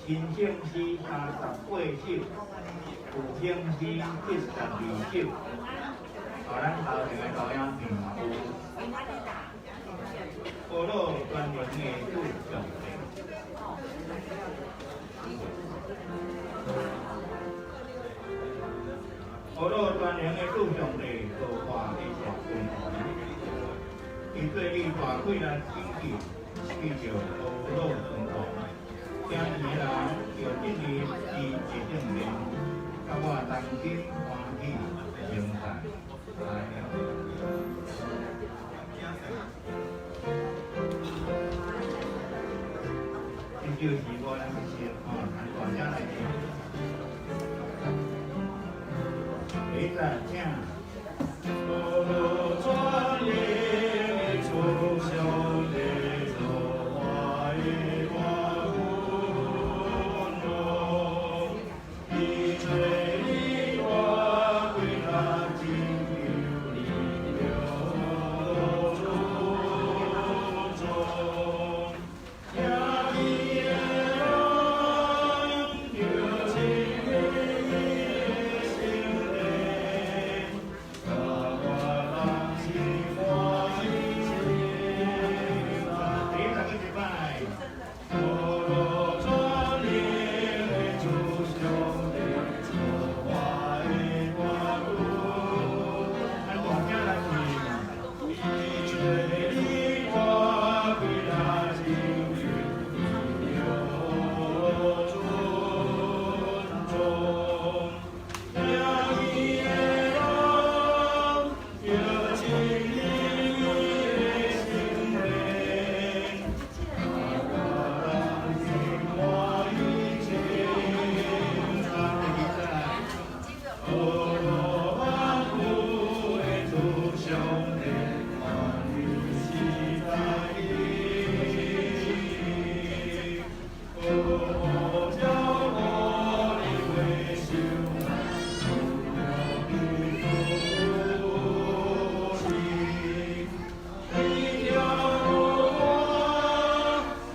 新省市38首，旧省市72首。咱头前个录影片嘛有部落传承的主上帝。部落传承的主上帝，多化的社会，伊做你大开咱经济，为着部落存亡。今年人就这日伊一整年，甲我同心欢喜迎在。这就是我咱这些谈大家来听。现在请部落传承主上帝作化的万物中，以最你我归他敬有你流中，也你的荣有情的心灵，把我当心欢喜心啊！第一个礼拜，部落传承的主上帝作化的万物，咱大家来听，以最你我归他敬有尊重，也你的荣有情的心灵，把我当心欢喜心啊！部落万物的主上帝，欢喜在你，哦，叫我的回首，不要的福气，你叫我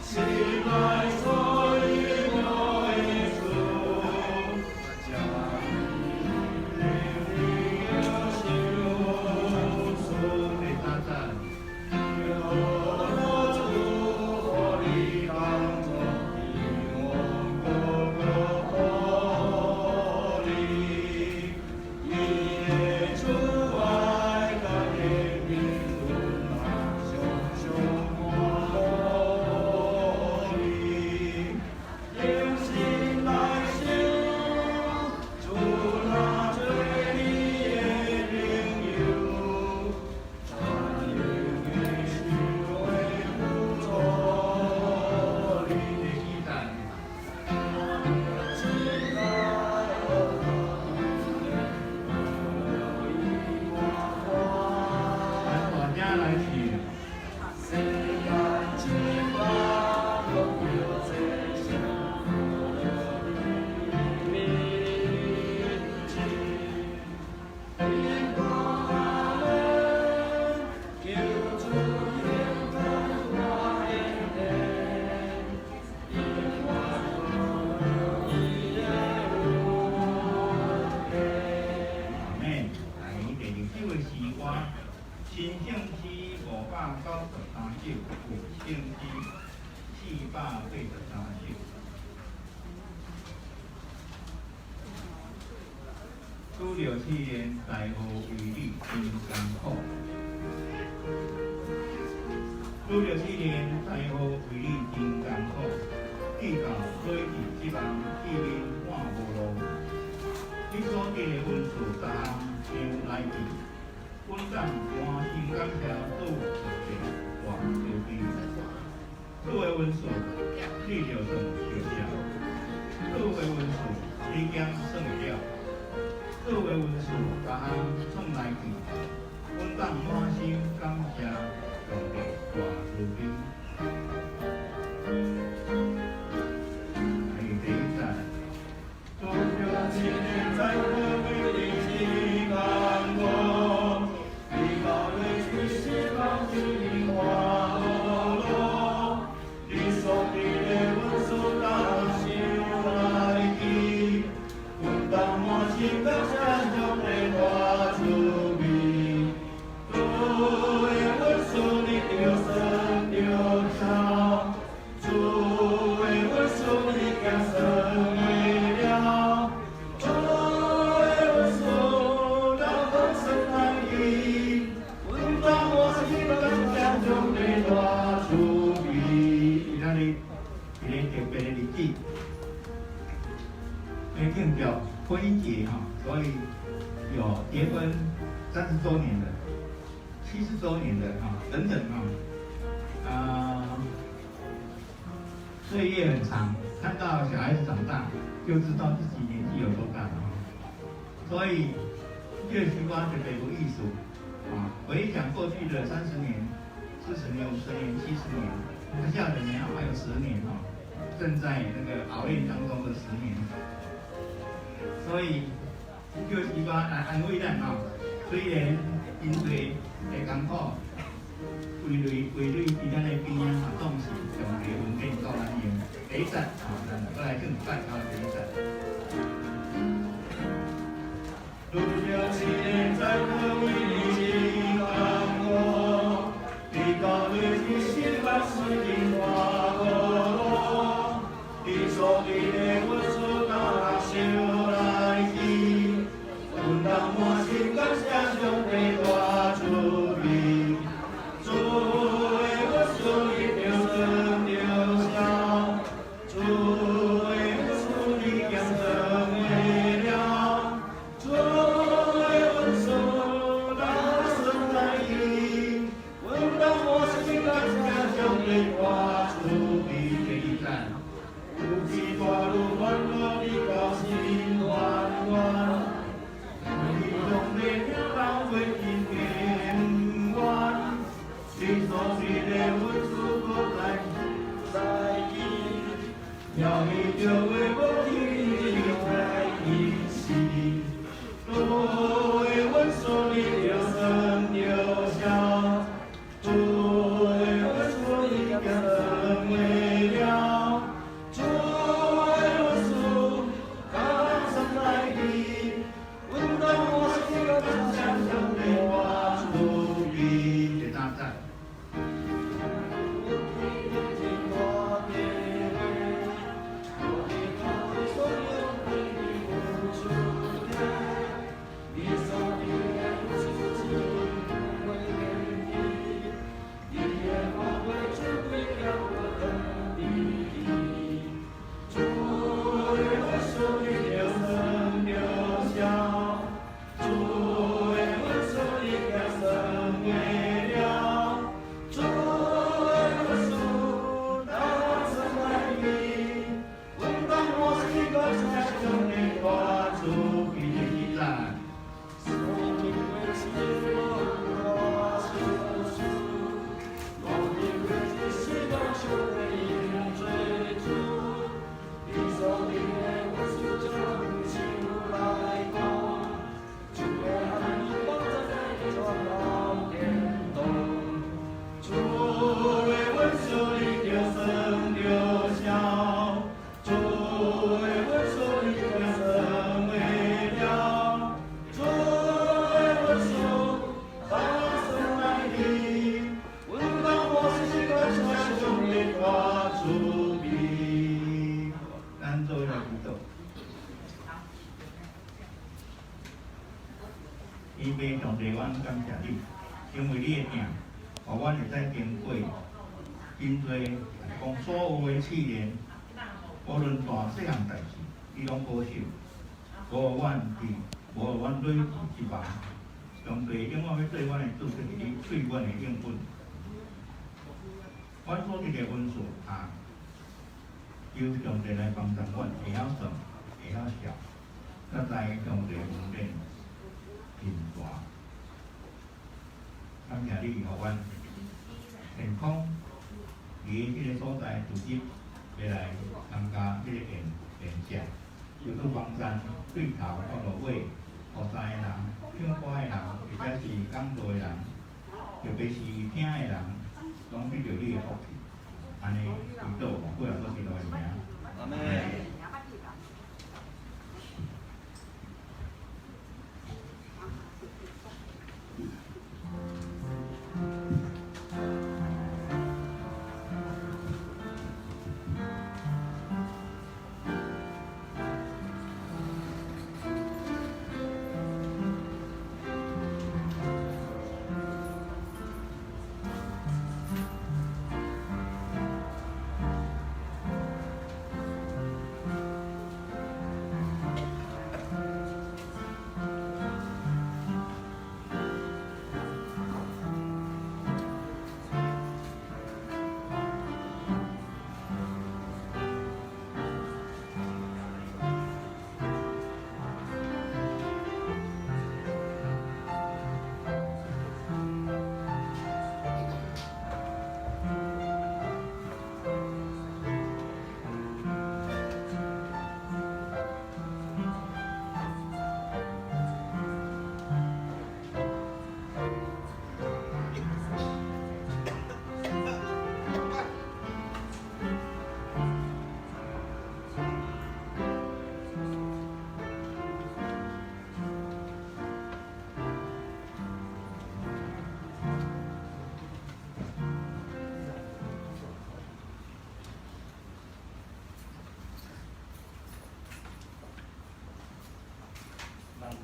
心来所有的主，将你的修属的他赞，有主我的当中，因我个火力，你的主爱甲的民论啊，熊熊火力，用心来修，主那最你的灵友，传永的修为不错，你的期待。咱大家来听。世间之法，都有这些秘境。因我们救主天堂花莲，因我们一夜无边。阿妹，来第二首的诗歌，新省市593首，旧省市483首。拄着4年大雨为你真艰苦，拄着4年大雨为你真艰苦，记到所至即人见面看无路，你所得的文书逐项相来去，阮当满心感谢主特别大慈悲，主的文书你就算受谢，主的文书你竟算会了。各位文书，逐项创来去，阮当满心感谢上帝大慈悲。来第一站，主着7年在我为你起甘苦，你把泪水洗干净花落落，你所给的文书当心。日子，庆祝婚姻节哈，所以有结婚30周年的、70周年的哈等等哈，岁月很长，看到小孩子长大，就知道自己年纪有多大了哈。所以月西瓜的北部艺术回想过去的30年、40年、50年、70年，剩下的年还有10年正在那个熬炼当中的10年。所以月西瓜来安慰咱虽然真多会艰苦。为你伫咱的边啊，总是上帝恩典到咱用第一站咱再来敬拜到第一站。路了七年在可为你经过我，你高对你心把事情化过，你所对的我所那修来去，问当我心感谢上帝大主笔。因为你的命，互阮会使经过真侪讲所有的试炼，无论大细项代志，你拢保守，无阮累积失望。上帝永远要对阮的祝福，是你对阮的应允。阮所得的恩赐由上帝来帮助阮，会晓算，会晓笑，咱知上帝恩典真大。感谢你，互阮健康，伫迄个所在组织要来参加迄个演讲，就是房山对头到落尾，学知的人、唱歌的人，或者是讲道的人，特别是听的人，拢得到你的福气。安尼祈祷，过来做祈祷的名。阿门。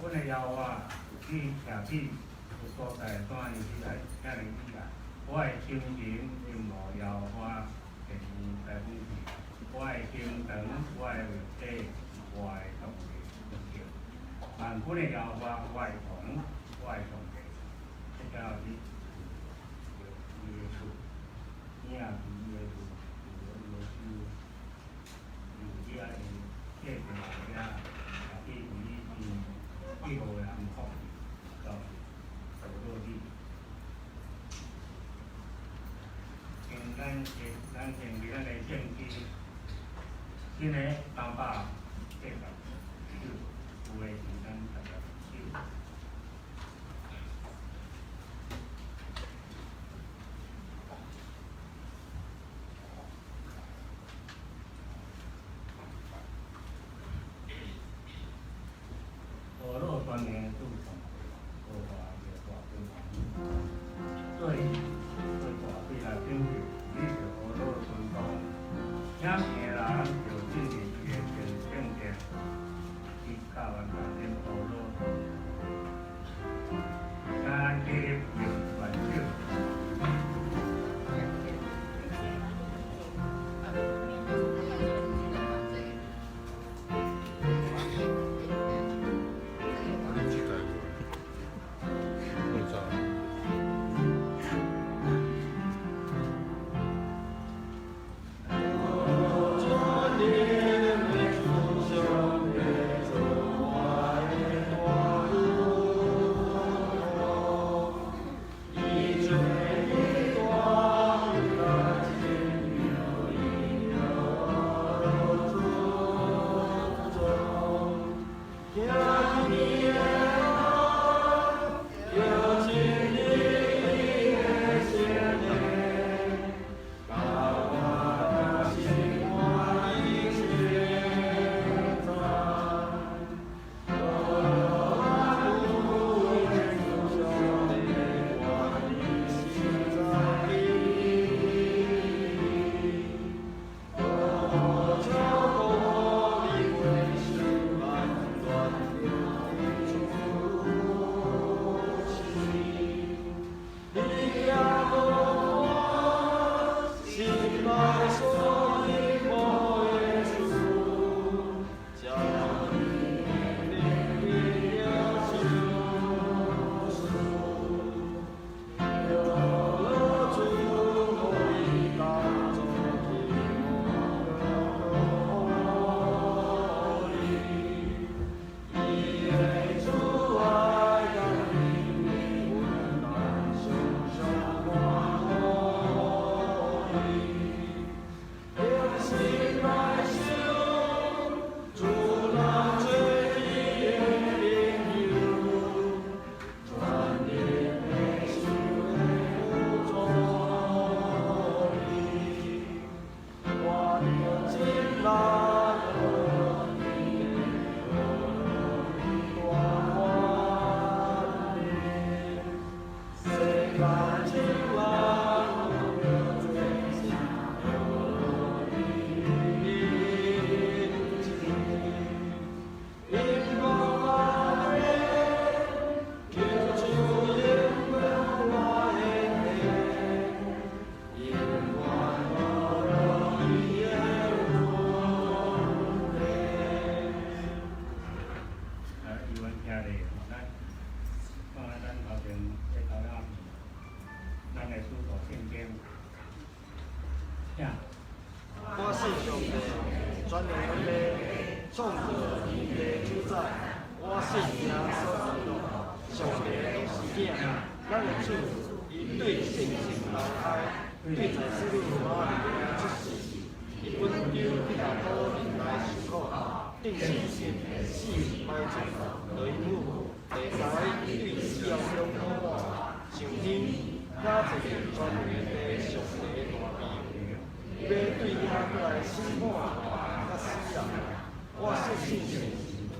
阮的妖法去徛起有所在，当然起来遐尼起来。我的心情因无妖法变在本地，我的行程、我的位体、我的动力，万军的妖法我会同，我会同齐，这叫伊伊的厝，伊也是伊的厝，伊的厝，伊有遐个客人遐，也去伊气候的安福，到到落地。咱现伫咱的政治，今个380首，有诶是咱10首。河洛端年度上，河华的大君王，对大对来顶着，你着河洛春风，遐平人着进入伊的正殿，伊教人家念河洛，三日用万手。我是上帝，全能的创造天地主宰。我信耶稣，上帝就是囝，咱的主，伊对圣性投爱，对在世路马里出世，伊本着去大土人来受苦，定是sin死歹罪，就因父第三位对死后中苦活，上天加一个全能的上帝大名。要对遐过来审判甲死人，我信圣性，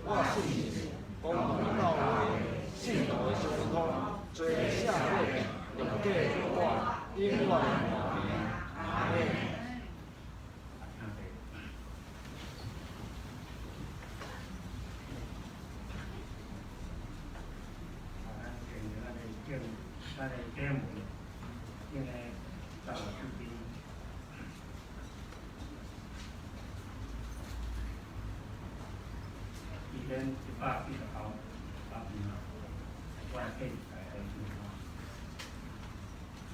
我信神，公平道义，信道的相通，做社会，用过做我，永远和平。阿门。咱的节目，应该到这边。以前149年，我建在在地方，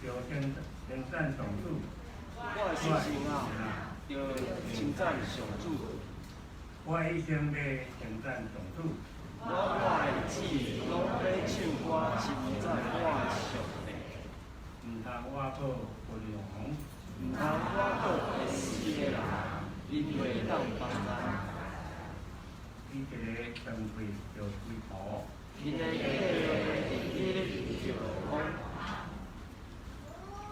就称赞上主，我的心情啊，就称赞上主。我一生要称赞上主。我的志拢要唱歌称赞我上帝，唔通我过分王，唔通我过会死的人，因为当帮咱。伊一个长腿就推头，因的迄个就讲，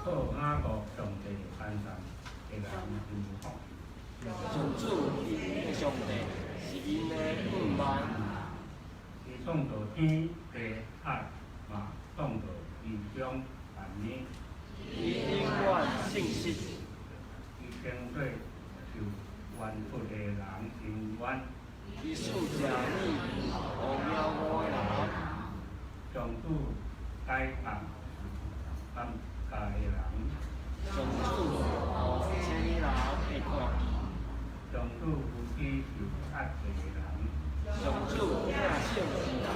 好雅各上帝安上的人幸福。上主因的上帝是因的不万。伊创造天地海嘛，创造地中万物。伊永远信实，伊经过受冤屈的人伸冤，伊恕正义互渺无人，上主解放感家的人，上主互这人会看见，上主扶持受压迫的人，上主领圣之人，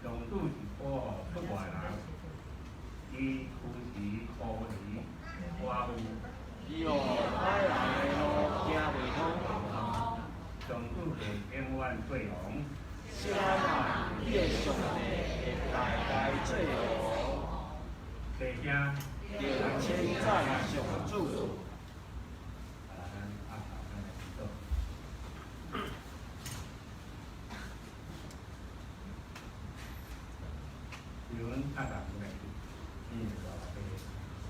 上主是保护出外人，伊扶持孤儿寡妇，伊互歹人的路行袂通。上主会永远做王，啥人伊的上帝会代代做王，大家就称赞上主。有人看到过来，老爸，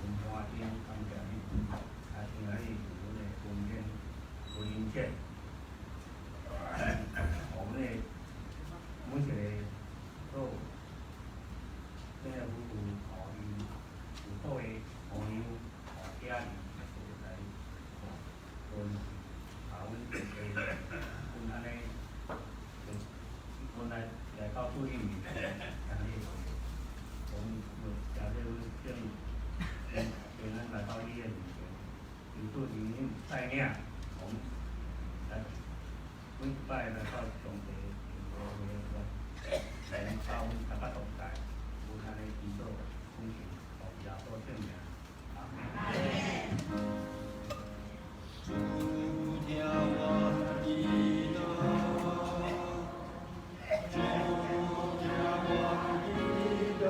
文化厅感谢你，今仔日有呢公演播音节，我们呢每一个都，政府有互伊有好的朋友、好家人来，分阮这个，阮安尼，阮来到注意你，安尼。我们假设正来到医院里面，有做医院带领，我们来每摆来到上帝来到阮大家同在，有安尼祈祷，恭喜，互耶稣圣名，阿门。主听我祈祷，主听我祈祷。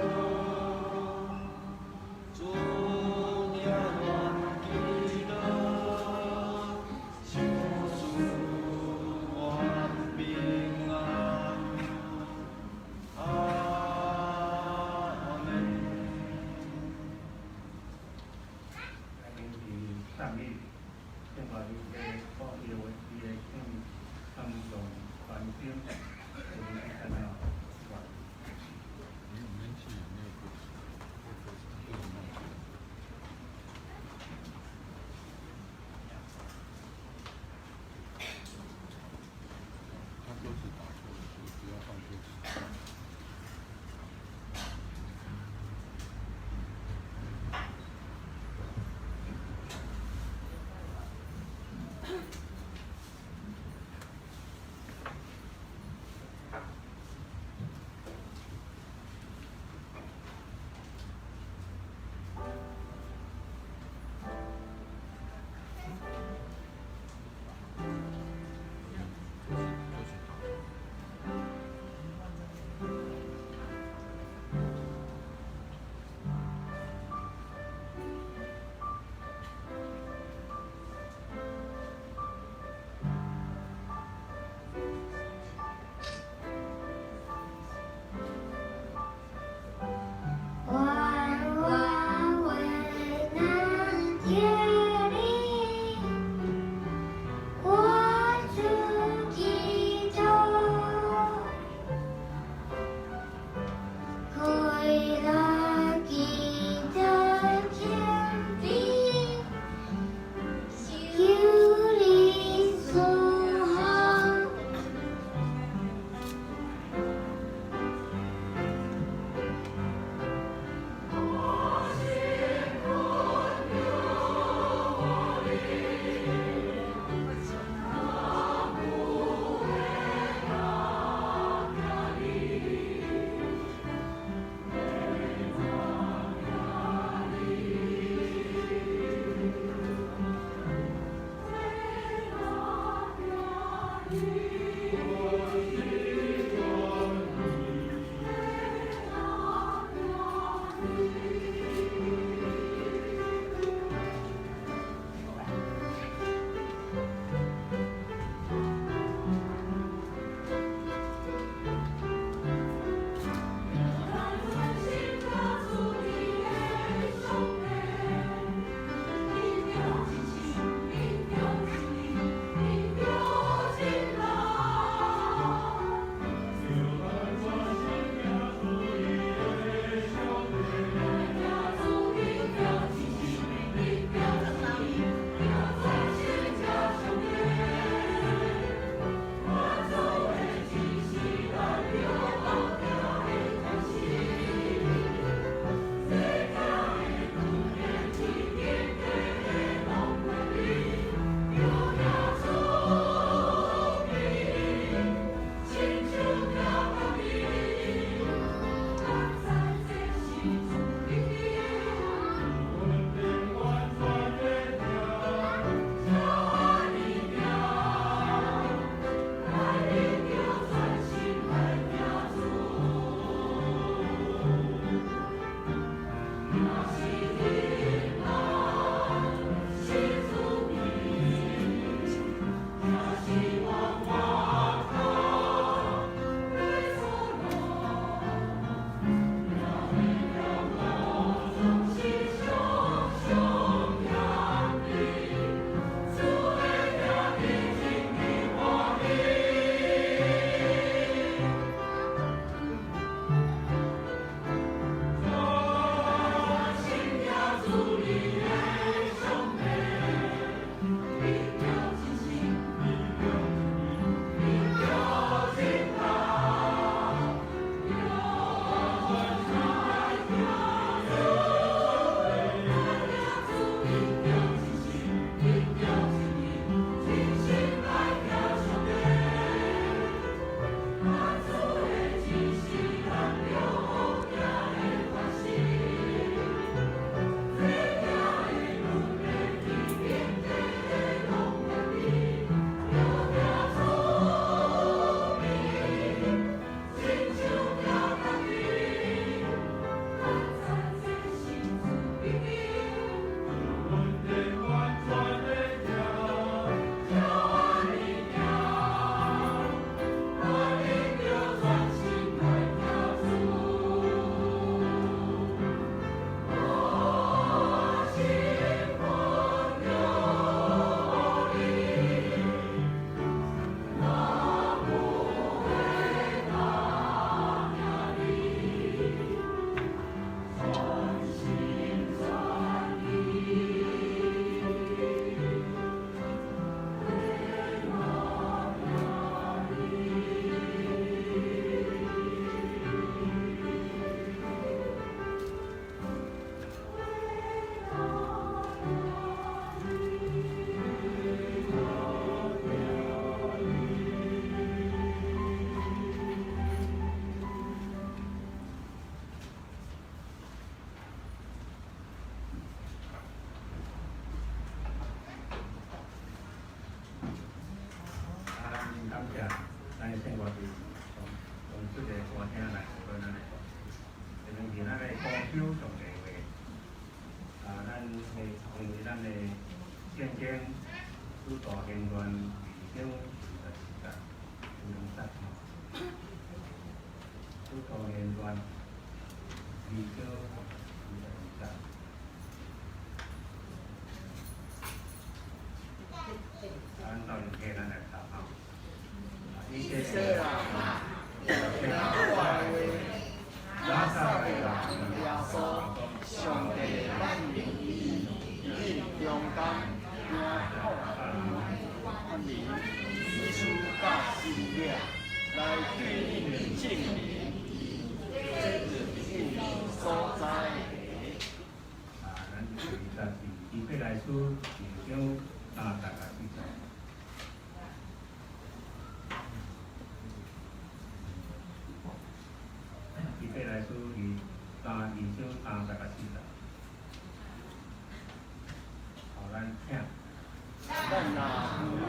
咱若唔了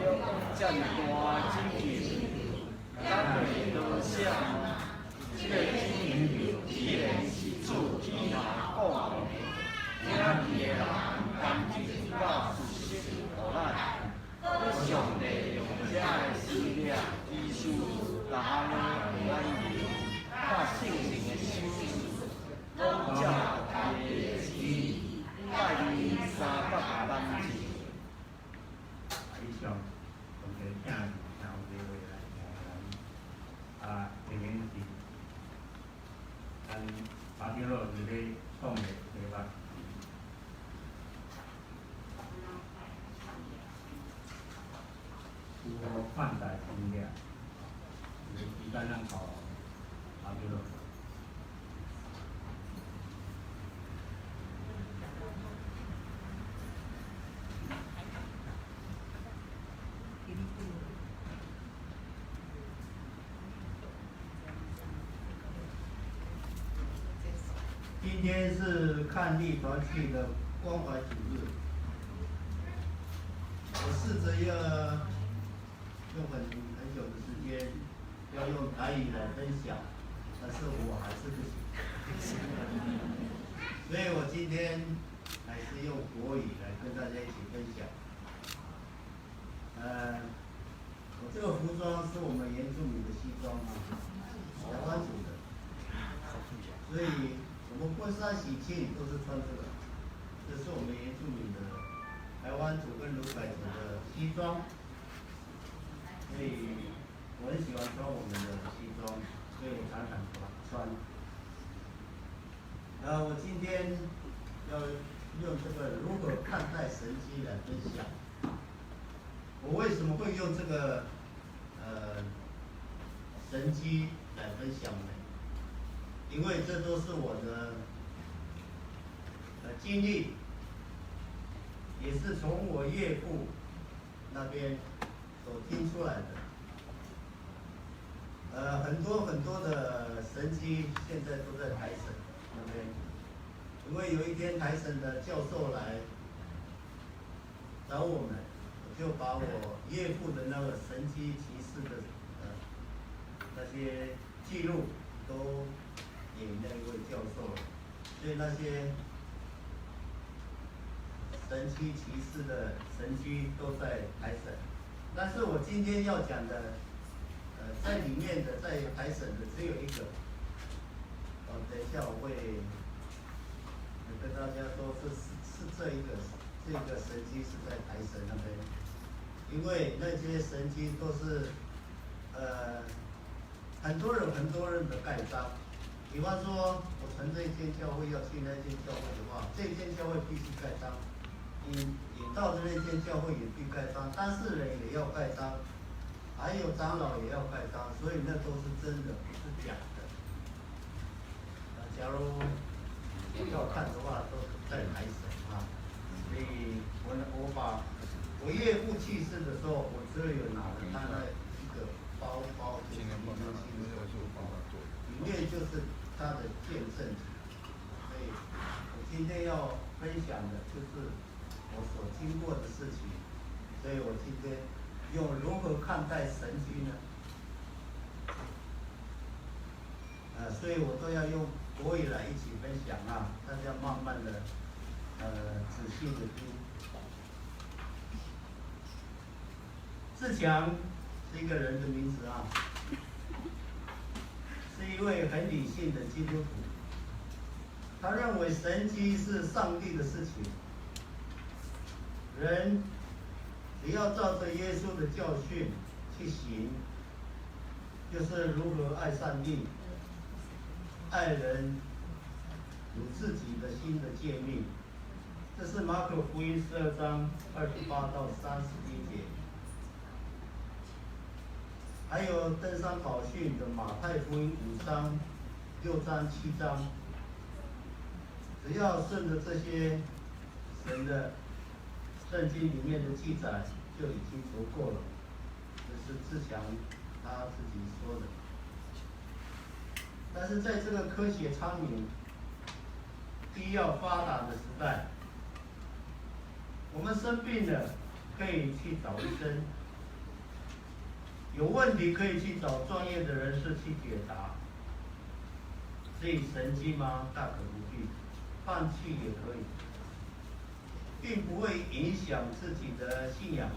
遮尔大真气医术人安尼安尼，看性情的修持，拢照家己的旨意，拜你300担子。以上同学请听有机会来听咱这边是咱马丁路伫咧创的题目。如何看待真理？时间咱考马丁路。今天是看立团契的关怀主日，我试着要用很久的时间，要用台语来分享，但是我还是不行，所以我今天还是用国语来跟大家一起分享。我这个服装是我们原住民的西装啊，台湾族的，所以我们婚纱喜庆都是穿这个，这是我们原住民的台湾族跟鲁凯族的西装，所以我很喜欢穿我们的西装，所以我常常穿。我今天要用这个如何看待神迹来分享。我为什么会用这个神迹来分享呢？因为这都是我的经历，也是从我岳父那边所听出来的。很多的神迹现在都在台省那边，因为有一天台省的教授来找我们，我就把我岳父的那个神迹奇事的那些记录都给那位教授了，所以那些神奇奇事的神迹都在台省。但是我今天要讲的，在里面的在台省的只有一个。等一下我会跟大家说是这个神迹是在台省那边，因为那些神迹都是很多人的盖章。比方说，我从这一间教会要去那间教会的话，这间教会必须盖章，引到的那间教会也必盖章，当事人也要盖章，还有长老也要盖章，所以那都是真的，不是假的。假如要看的话，都是在台省啊。所以我把我岳父去世的时候，我这里有拿了他那一个包，就是里面就是他的见证。所以我今天要分享的就是我所经过的事情，所以我今天用如何看待神迹呢？所以我都要用国语来一起分享啊，大家慢慢的仔细的听。志强是一个人的名字啊，是一位很理性的基督徒。他认为神迹是上帝的事情，人只要照着耶稣的教训去行，就是如何爱上帝、爱人如自己的心的诫命。这是马可福音12章28到31节。还有登山宝训的马太福音5章、6章、7章，只要顺着这些神的圣经里面的记载，就已经足够了。这是志强他自己说的。但是在这个科学昌明、医药发达的时代，我们生病了可以去找医生。有问题可以去找专业的人士去解答。至于神迹吗？大可不必，放弃也可以，并不会影响自己的信仰。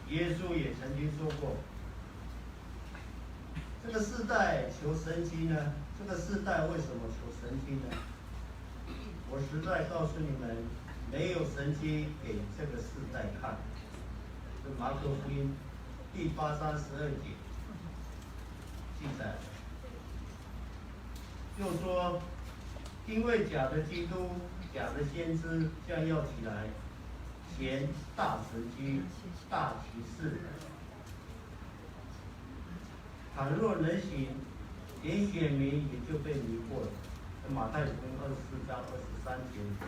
耶稣也曾经说过，这个世代求神迹呢？这个世代为什么求神迹呢？我实在告诉你们，没有神迹给这个世代看。是马可福音第8章12节记载的，就说，因为假的基督、假的先知将要起来，显大神迹、大奇事。倘若能行，连选民也就被迷惑了。马太福音24章23节的记载。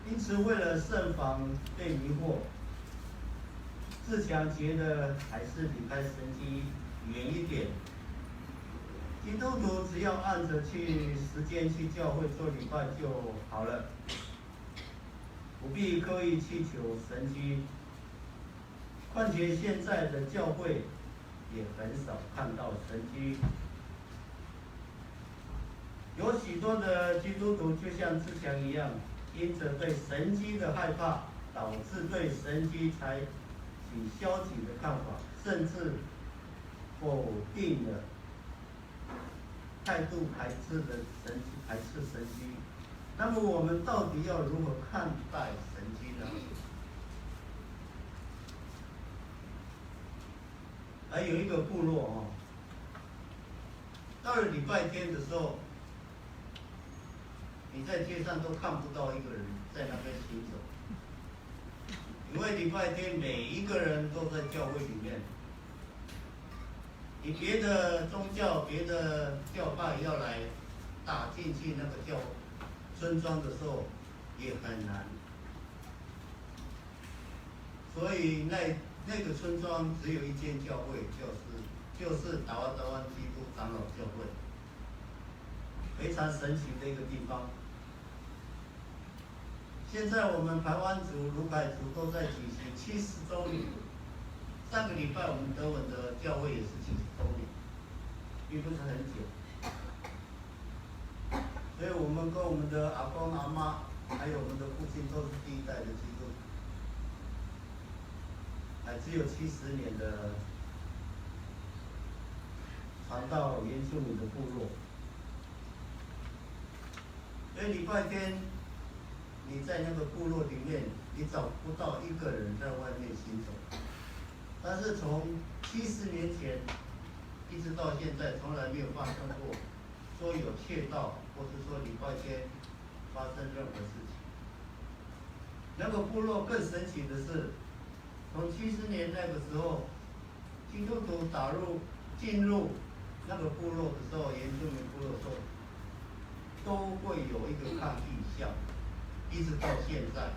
因此，为了慎防被迷惑，自强觉得还是离开神迹远一点。基督徒只要按着时间去教会做礼拜就好了，不必刻意去求神迹。况且现在的教会也很少看到神迹。有许多的基督徒就像志强一样，因着对神迹的害怕，导致对神迹采取消极的看法，甚至否定了态度排斥神迹。那么我们到底要如何看待神迹呢？还有一个部落到了礼拜天的时候，你在街上都看不到一个人在那边行走，因为礼拜天每一个人都在教会里面。你别的宗教、别的教派要来打进去那个村庄的时候，也很难。所以那个村庄只有一间教会，就是达瓦基督长老教会，非常神奇的一个地方。现在我们排湾族、卢凯族都在举行70周年。上个礼拜我们德文的教会也是70周年，并不是很久。所以我们跟我们的阿公阿妈，还有我们的父亲都是第一代的基督徒。只有70年的传到原住民的部落。所以礼拜天，你在那个部落里面，你找不到一个人在外面行走。但是从70年前一直到现在，从来没有发生过说有窃盗，或是说礼拜天发生任何事情。那个部落更神奇的是，从70年那个时候，基督徒进入那个部落的时候，原住民部落的时候，都会有一个抗议像，一直到现在，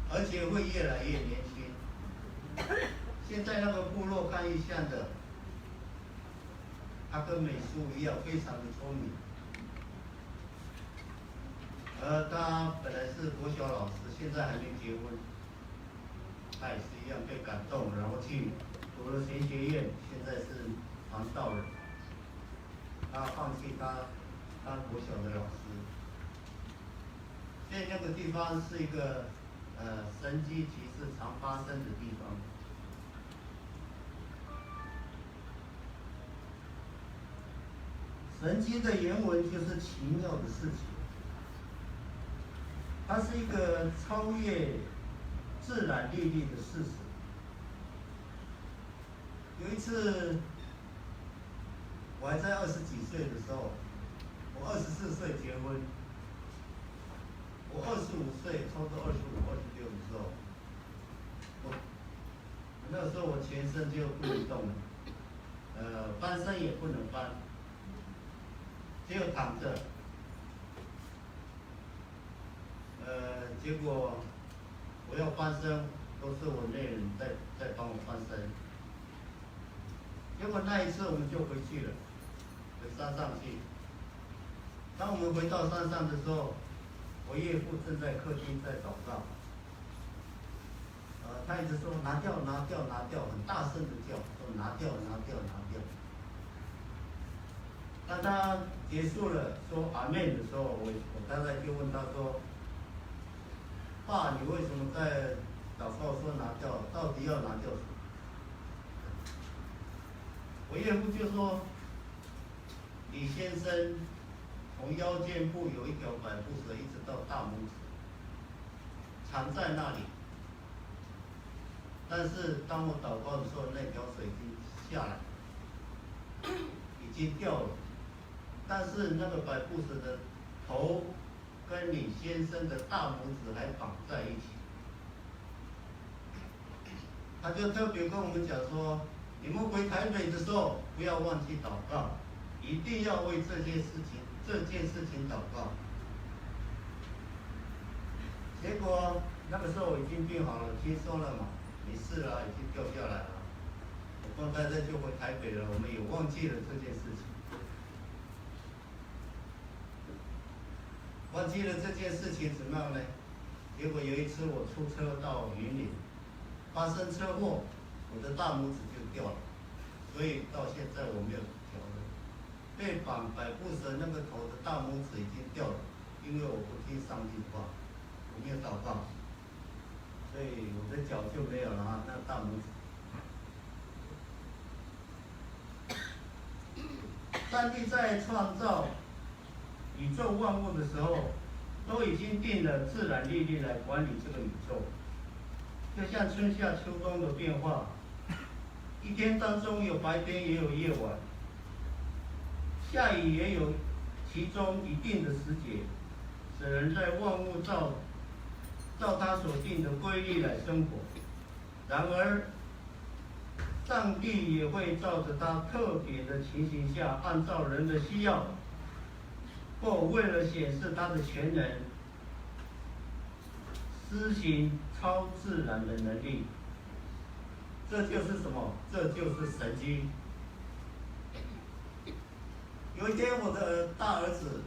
而且会越来越年轻。现在那个部落抗议像的，他跟美术一样，非常的聪明。他本来是国小老师，现在还没结婚。他也是一样被感动，然后去读了神学院，现在是传道人。他放弃他当国小的老师，所以那个地方是一个神迹奇事常发生的地方。神迹的原文就是奇妙的事情，它是一个超越自然律例的事实。有一次，我还在20几岁的时候，我24岁结婚，我25岁，差不多25、26的时候，那时候我全身就不能动了，翻身也不能翻，只有躺着。结果我要翻身，都是我内人在帮我翻身。结果那一次我们就回去了，回山上去。当我们回到山上的时候，我岳父正在客厅在祷告。他一直说拿掉，很大声的叫，说拿掉。当他结束了说阿门的时候，我刚才就问他说：“爸，你为什么在祷告说拿掉？到底要拿掉什么？我岳父就说，李先生从腰间部有一条百步蛇，一直到大拇指，藏在那里。但是当我祷告的时候，那条蛇已经下来，已经掉了。但是那个百步蛇的头跟李先生的大拇指还绑在一起。他就特别跟我们讲说，你们回台北的时候不要忘记祷告，一定要为这件事情祷告。结果那个时候我已经病好了，轻松了嘛，没事了，已经掉下来了。我跟太太就回台北了，我们也忘记了这件事情。忘记了这件事情怎么样呢？结果有一次我出车到云林，发生车祸，我的大拇指就掉了，所以到现在我没有调了。被绑百步蛇那个头的大拇指已经掉了，因为我不听上帝话，我没有祷告，所以我的脚就没有了啊，那大拇指。上帝在创造宇宙万物的时候，都已经定了自然律令来管理这个宇宙，就像春夏秋冬的变化，一天当中有白天也有夜晚，下雨也有其中一定的时节，使人在万物照他所定的规律来生活。然而，上帝也会照着他特别的情形下，按照人的需要，或为了显示他的全能，施行超自然的能力。这就是什么？这就是神迹。有一天，我的大儿子，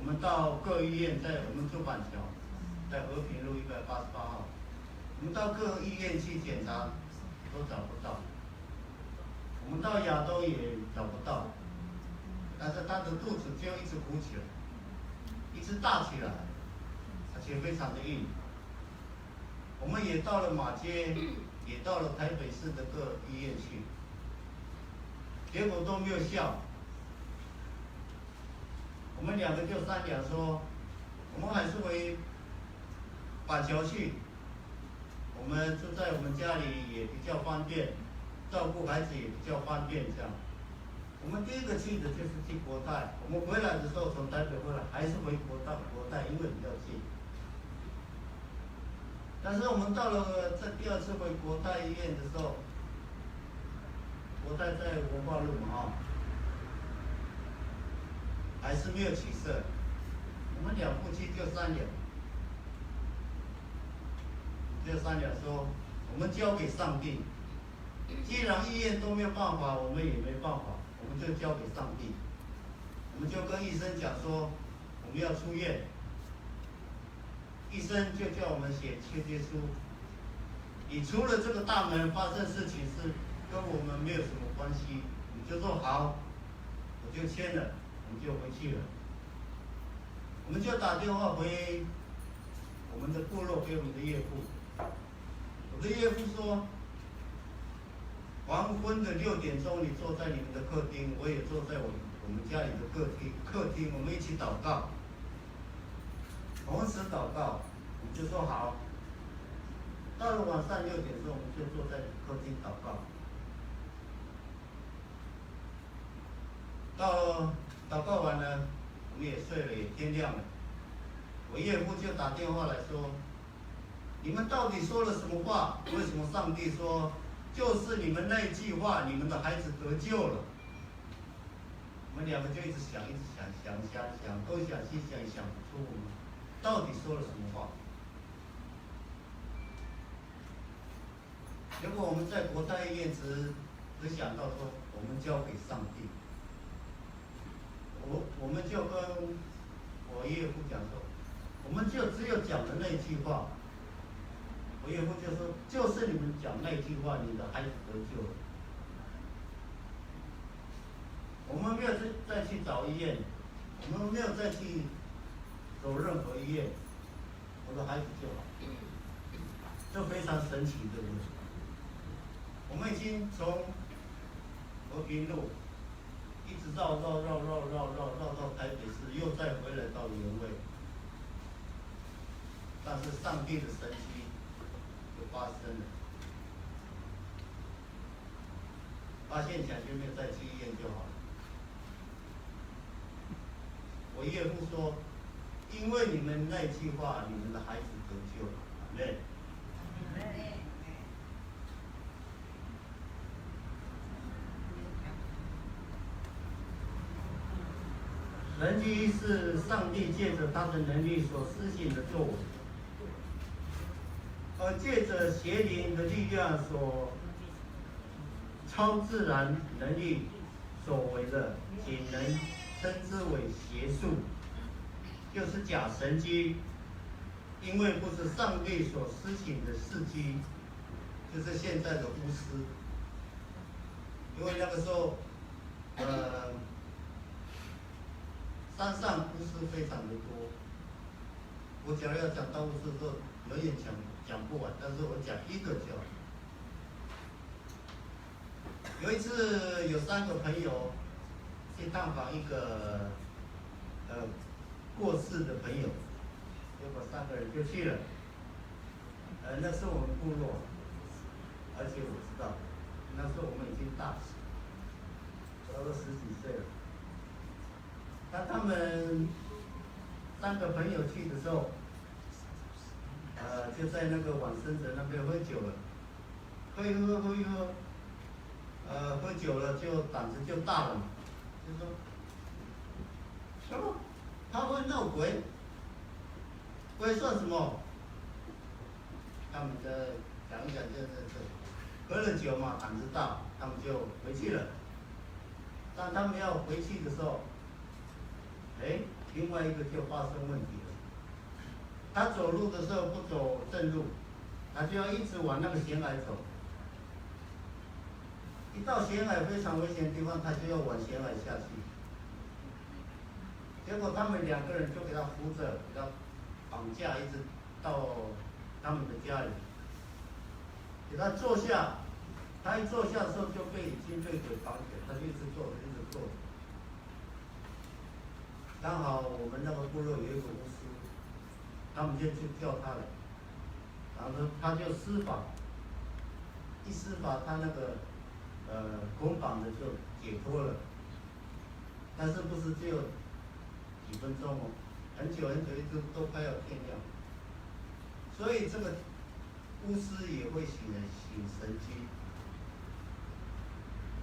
我们到各医院，在我们住板桥，在和平路188号，我们到各医院去检查，都找不到。我们到亚东也找不到，但是他的肚子就一直鼓起来，一直大起来，而且非常的硬。我们也到了马街，也到了台北市的各医院去，结果都没有效。我们两个就商量说，我们还是回板桥去，我们住在我们家里也比较方便，照顾孩子也比较方便这样。我们第一个去的就是去国泰，我们回来的时候从台北回来还是回国泰，因为比较近。但是我们到了这第二次回国泰医院的时候，国泰在文化路嘛还是没有起色。我们两夫妻就商量说，我们交给上帝。既然医院都没有办法，我们也没办法，我们就交给上帝。我们就跟医生讲说，我们要出院。医生就叫我们写切结书。你除了这个大门发生事情是跟我们没有什么关系，你就说好，我就签了，我们就回去了。我们就打电话回我们的部落给我们的岳父。我的岳父说，黄昏的6点钟，你坐在你们的客厅，我也坐在我们家里的客厅，我们一起祷告，同时祷告。我们就说好。到了晚上6点钟，我们就坐在客厅祷告。到祷告完了，我们也睡了，也天亮了。我岳父就打电话来说，你们到底说了什么话？为什么上帝说就是你们那一句话，你们的孩子得救了？我们两个就一直想，东想西想，想不出我们到底说了什么话。结果我们在国泰医院只想到说，我们交给上帝。我们就跟我岳父讲说，我们就只有讲的那一句话。我岳父就说，就是你们讲那一句话，你的孩子得救了。我们没有再去找医院，我们没有再去走任何医院，我的孩子就好，这非常神奇，对不对？我们已经从和平路一直绕到台北市，又再回来到原位，但是上帝的神奇就发生了。发现奖学金再去医院就好了。我岳父说，因为你们那句话，你们的孩子得救了，阿门。神迹是上帝借着他的能力所施行的作为，而借着邪灵的力量所超自然能力所为的，仅能称之为邪术，就是假神迹。因为不是上帝所施行的事迹，就是现在的巫师。因为那个时候，山上巫师非常的多。我假如要讲到巫师的时候，有点讲不完，但是我讲一个就好。有一次有3个朋友去探访一个过世的朋友，结果3个人就去了。那是我们部落，而且我知道，那时候我们已经大了，都10几岁了。他们3个朋友去的时候，就在那个往生者那边喝酒了，喝一喝，喝酒了就胆子就大了嘛，就说什么他会闹鬼，鬼算什么？他们的讲一讲就是喝了酒嘛，胆子大，他们就回去了。当他们要回去的时候，另外一个就发生问题了。他走路的时候不走正路，他就要一直往那个悬崖走。一到悬崖非常危险的地方，他就要往悬崖下去。结果他们2个人就给他扶着，给他绑架，一直到他们的家里，给他坐下。他一坐下的时候就被金被鬼绑起来，他就一直坐着，一直坐着。刚好我们那个部落有一个巫师，他们就叫他来，然后他就施法，一施法他那个捆绑的就解脱了，但是不是只有几分钟哦，很久一直都快要天亮。所以这个巫师也会行神迹，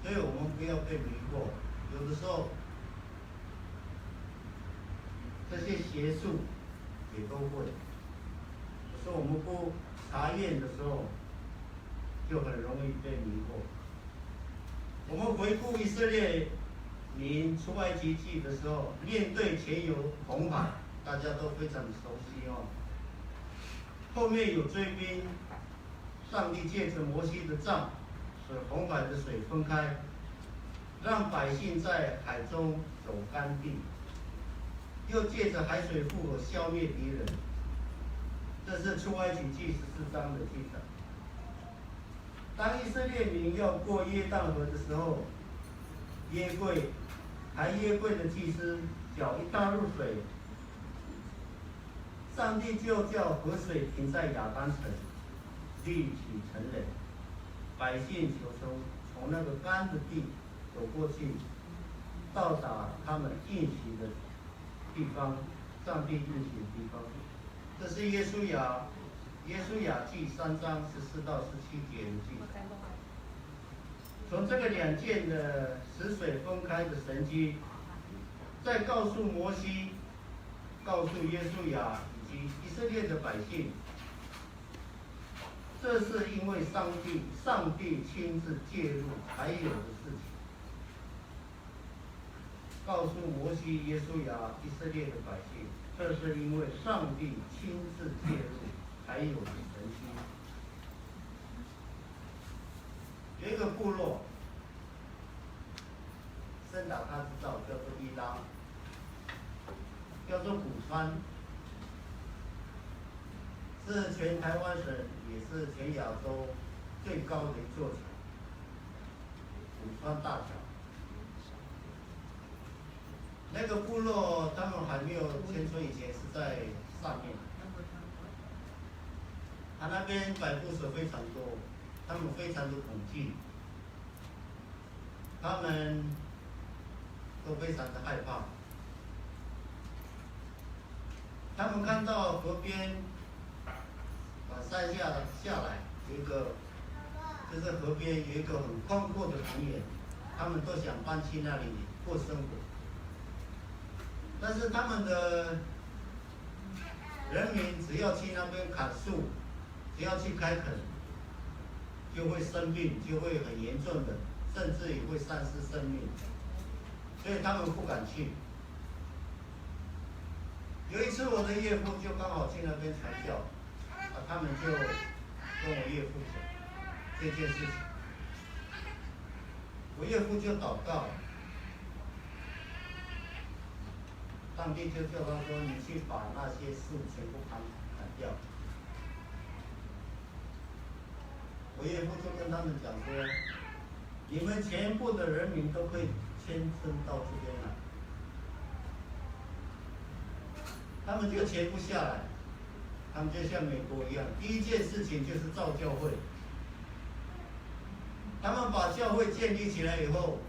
所以我们不要被迷惑。有的时候这些邪术也都会，有时候我们不查验的时候，就很容易被迷惑。我们回顾以色列民出埃及记的时候，面对前有红海，大家都非常熟悉哦。后面有追兵，上帝借着摩西的杖，使红海的水分开，让百姓在海中走干地，又借着海水复活消灭敌人。这是出埃及记14章的记载。当以色列民要过约旦河的时候，约柜的祭司脚一踏入水，上帝就叫河水停在亚当城，立起城垒，百姓求从那个干的地走过去，到达他们应许的地方，上帝应许的地方。这是约书亚记3章14到17节的记载。从这个2件的使水分开的神迹，再告诉摩西，告诉约书亚以及以色列的百姓，这是因为上帝亲自介入才有的事情。告诉摩西、约书亚、以色列的百姓，这是因为上帝亲自介入才有的神迹。有一个部落，深岛他知道，叫做伊拉，叫做古川。是全台湾省，也是全亚洲最高的一座桥——武川大桥。那个部落他们还没有迁村以前是在上面，他那边百步蛇非常多，他们非常的恐惧，他们都非常的害怕。他们看到河边把山下来有一个，就是河边有一个很宽阔的平原，他们都想搬去那里过生活。但是他们的人民只要去那边砍树，只要去开垦，就会生病，就会很严重的，甚至也会丧失生命，所以他们不敢去。有一次，我的岳父就刚好去那边传教，他们就跟我岳父讲这件事情，我岳父就祷告。上帝就叫他说：“你去把那些树全部砍掉。”我岳父就跟他们讲说：“你们全部的人民都可以迁村到这边来。”他们就全部下来，他们就像美国一样，第一件事情就是造教会。他们把教会建立起来以后，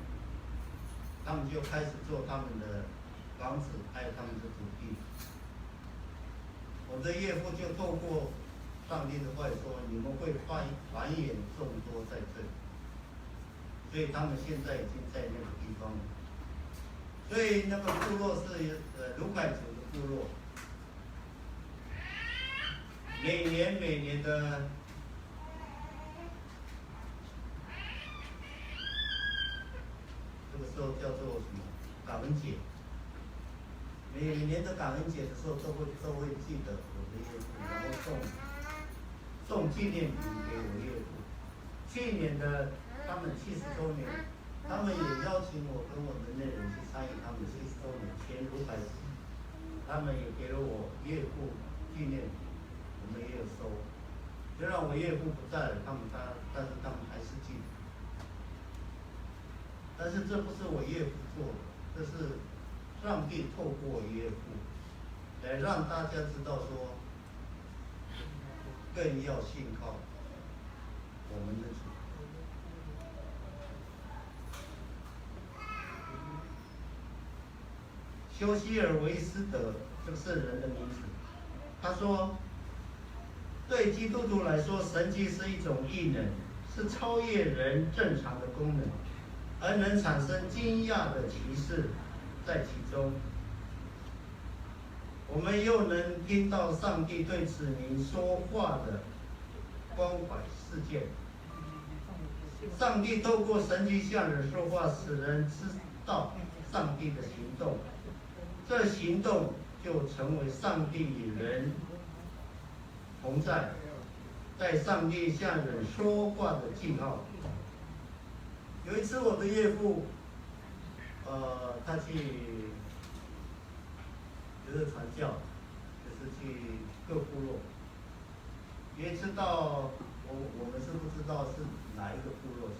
他们就开始做他们的房子，还有他们的土地。我的岳父就透过上帝的话语说：“你们会繁衍众多在这里。”所以他们现在已经在那个地方了。所以那个部落是卢凯族的部落，每年的这个时候叫做什么？感恩节。每年的感恩节的时候，都会记得我的岳父，然后送纪念品给我岳父。去年的他们70周年，他们也邀请我跟我们的人去参与他们70周年，全卢凯族，他们也给了我岳父纪念品，我们也有收。虽然我岳父不在了，但是他们还是记得。但是这不是我岳父做的，这是上帝透过我岳父来让大家知道说，更要信靠我们的主。休希尔维斯德这个圣人的名字，他说，对基督徒来说，神迹是一种异能，是超越人正常的功能，而能产生惊讶的奇事在其中。我们又能听到上帝对子民说话的关怀事件。上帝透过神迹向人说话，使人知道上帝的行动，这行动就成为上帝与人同在，在上帝向人说话的记号。有一次，我的岳父，他去就是传教，就是去各部落。有一次到我们是不知道是哪一个部落去，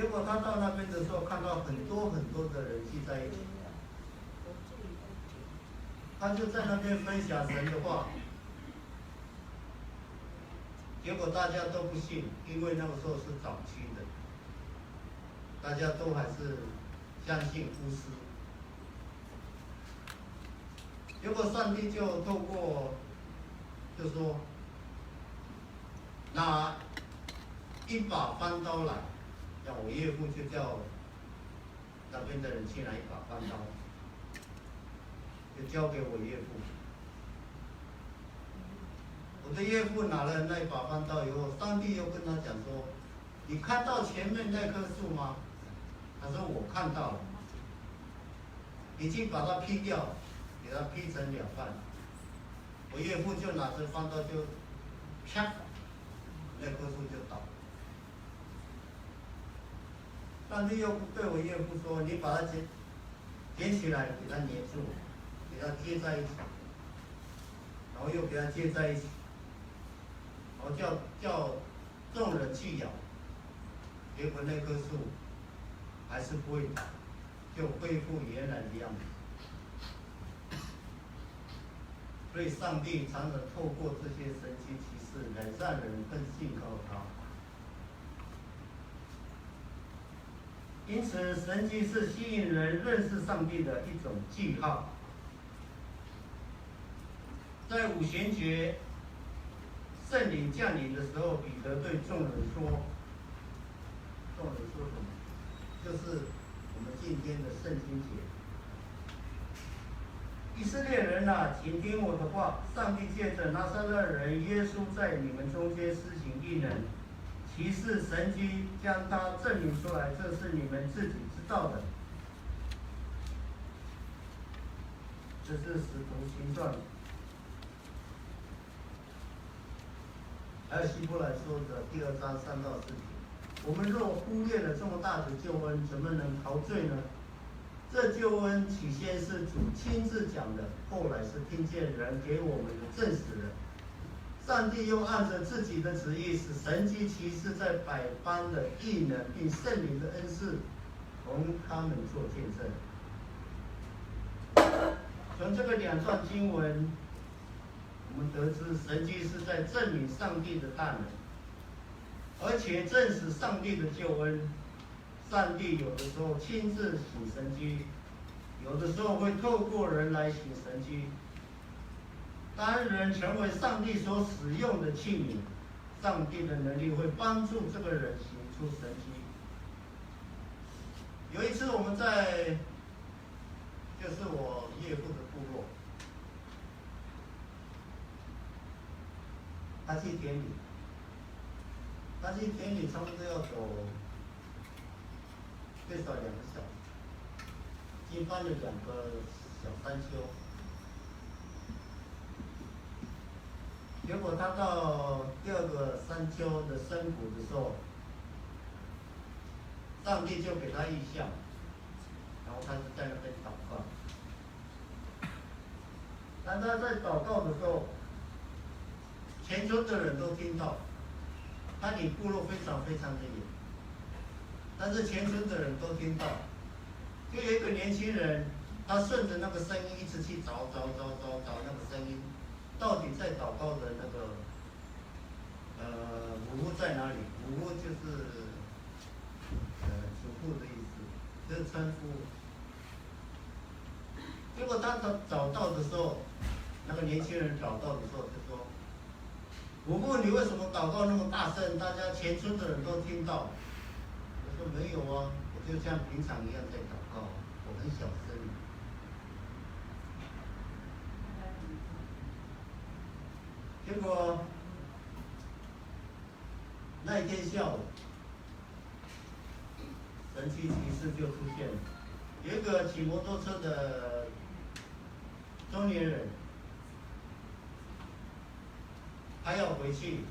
结果他到那边的时候，看到很多的人聚在一起，他就在那边分享神的话。结果大家都不信，因为那个时候是早期的，大家都还是相信巫师。结果上帝就透过，就说拿一把翻刀来，让我岳父就叫那边的人去拿一把翻刀，就交给我岳父。我的岳父拿了那把翻刀以后，上帝又跟他讲说：“你看到前面那棵树吗？”他说：“我看到了。”你去把它劈掉，给它劈成2半。我岳父就拿着翻刀就，啪，那棵树就倒了。上帝又对我岳父说：“你把它捡起来，给它粘住，给它贴在一起。”然后然后又给它接在一起，然后叫众人去咬，结果那棵树还是不会倒，就恢复原来的样子。所以上帝常常透过这些神奇奇事来让人更信靠他。因此，神迹是吸引人认识上帝的一种记号。在五旬节圣灵降临的时候，彼得对众人说：“众人说什么？就是我们今天的圣经节。以色列人啊，请听我的话！上帝借着拿撒勒人耶稣在你们中间施行异能、奇事、神迹，将他证明出来，这是你们自己知道的。”这是使徒行传，还有希伯来书的第2章3到4节。我们若忽略了这么大的救恩，怎么能逃罪呢？这救恩起先是主亲自讲的，后来是听见人给我们的证实的。上帝又按着自己的旨意，使神迹奇事在百般的异能并圣灵的恩赐同他们做见证。从这个2段经文，我们得知神迹是在证明上帝的大能，而且证实上帝的救恩。上帝有的时候亲自行神迹，有的时候会透过人来行神迹。当人成为上帝所使用的器皿，上帝的能力会帮助这个人行出神迹。有一次我们在，就是我岳父的部落，他去田里，差不多要走最少2个小时，经翻了2个小山丘。结果他到第2个山丘的深谷的时候，上帝就给他异象，然后他就在那边祷告。当他在祷告的时候，全村的人都听到，他离部落非常非常的远，但是全村的人都听到。就有一个年轻人，他顺着那个声音一直去找那个声音，到底在祷告的那个母屋在哪里？母屋就是主妇的意思，就是称呼。结果他找到的时候，那个年轻人找到的时候就说：“母妇，你为什么祷告那么大声？大家全村的人都听到。”我说：“没有啊，我就像平常一样在祷告，我很小声。”结果那一天下午，神奇奇事就出现了。有一个骑摩托车的中年人，他要回去，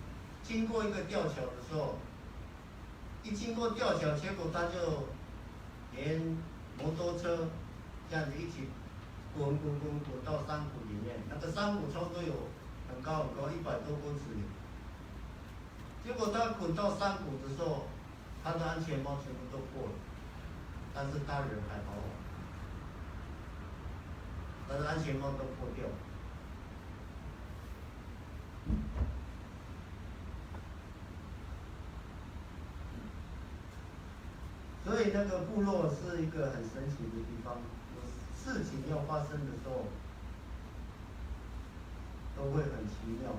经过一个吊桥的时候，一经过吊桥，结果他就连摩托车这样子一起滚到山谷里面。那个山谷差不多有很高100多公尺。结果他滚到山谷的时候，他的安全帽全部都破了，但是他人还好，他的安全帽都破掉了。所以那个部落是一个很神奇的地方，有事情要发生的时候，都会很奇妙，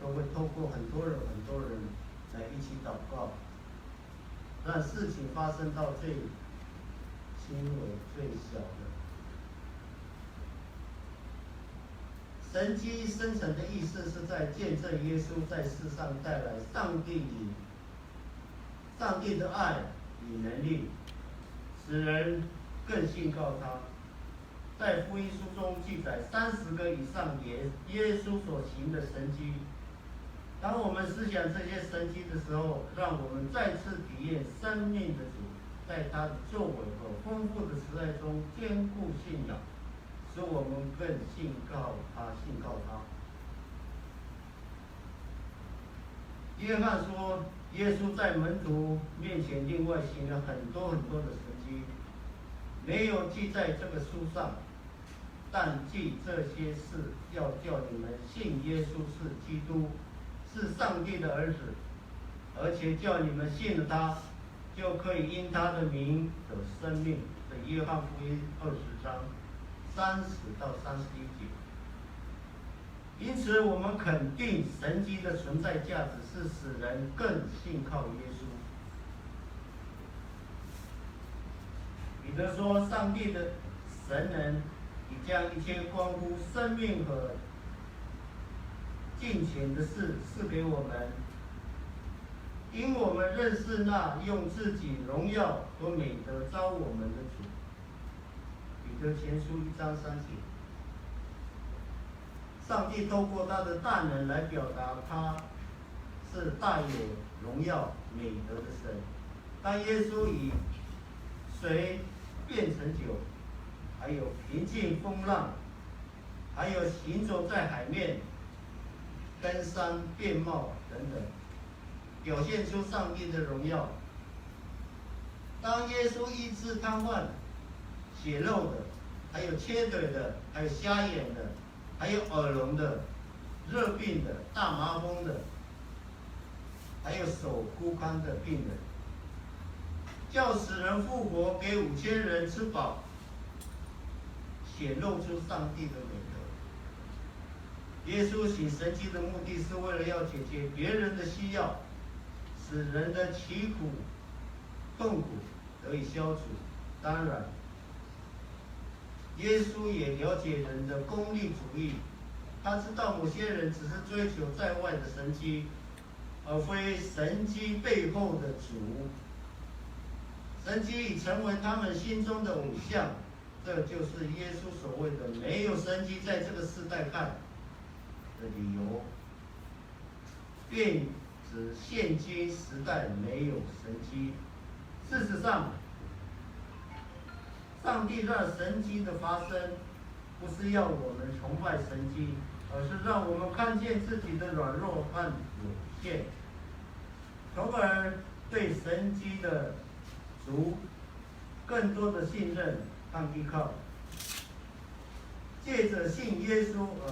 都会透过很多人来一起祷告，让事情发生到最轻微、最小的。神迹生成的意思是在见证耶稣在世上带来上帝的爱与能力，使人更信靠他。在福音书中记载30个以上耶稣所行的神迹。当我们思想这些神迹的时候，让我们再次体验生命的主在他的作为和丰富的慈爱中坚固信仰，使我们更信靠他。约翰说，耶稣在门徒面前另外行了很多很多的神迹，没有记在这个书上，但记这些事，要叫你们信耶稣是基督，是上帝的儿子，而且叫你们信了他，就可以因他的名得生命。这约翰福音20章30到31节。因此，我们肯定神迹的存在价值是使人更信靠耶稣。彼得说，上帝的神能已将一切关乎生命和金钱的事赐给我们，因我们认识那用自己荣耀和美德招我们的主。彼得前书1章3节。上帝透过他的大能来表达他是大有荣耀美德的神。当耶稣以水变成酒，还有平静风浪，还有行走在海面、登山变貌等等，表现出上帝的荣耀。当耶稣医治瘫痪、血漏的，还有切腿的，还有瞎眼的，还有耳聋的、热病的、大麻风的，还有手枯干的病人，叫死人复活，给5000人吃饱，显露出上帝的美德。耶稣行神迹的目的是为了要解决别人的需要，使人的疾苦、痛苦得以消除。当然，耶稣也了解人的功利主义，他知道某些人只是追求在外的神迹，而非神迹背后的主。神迹已成为他们心中的偶像，这就是耶稣所谓的没有神迹在这个世代看的理由，便指现今时代没有神迹。事实上，上帝让神迹的发生，不是要我们崇拜神迹，而是让我们看见自己的软弱和有限，从而对神迹的主更多的信任和依靠，借着信耶稣而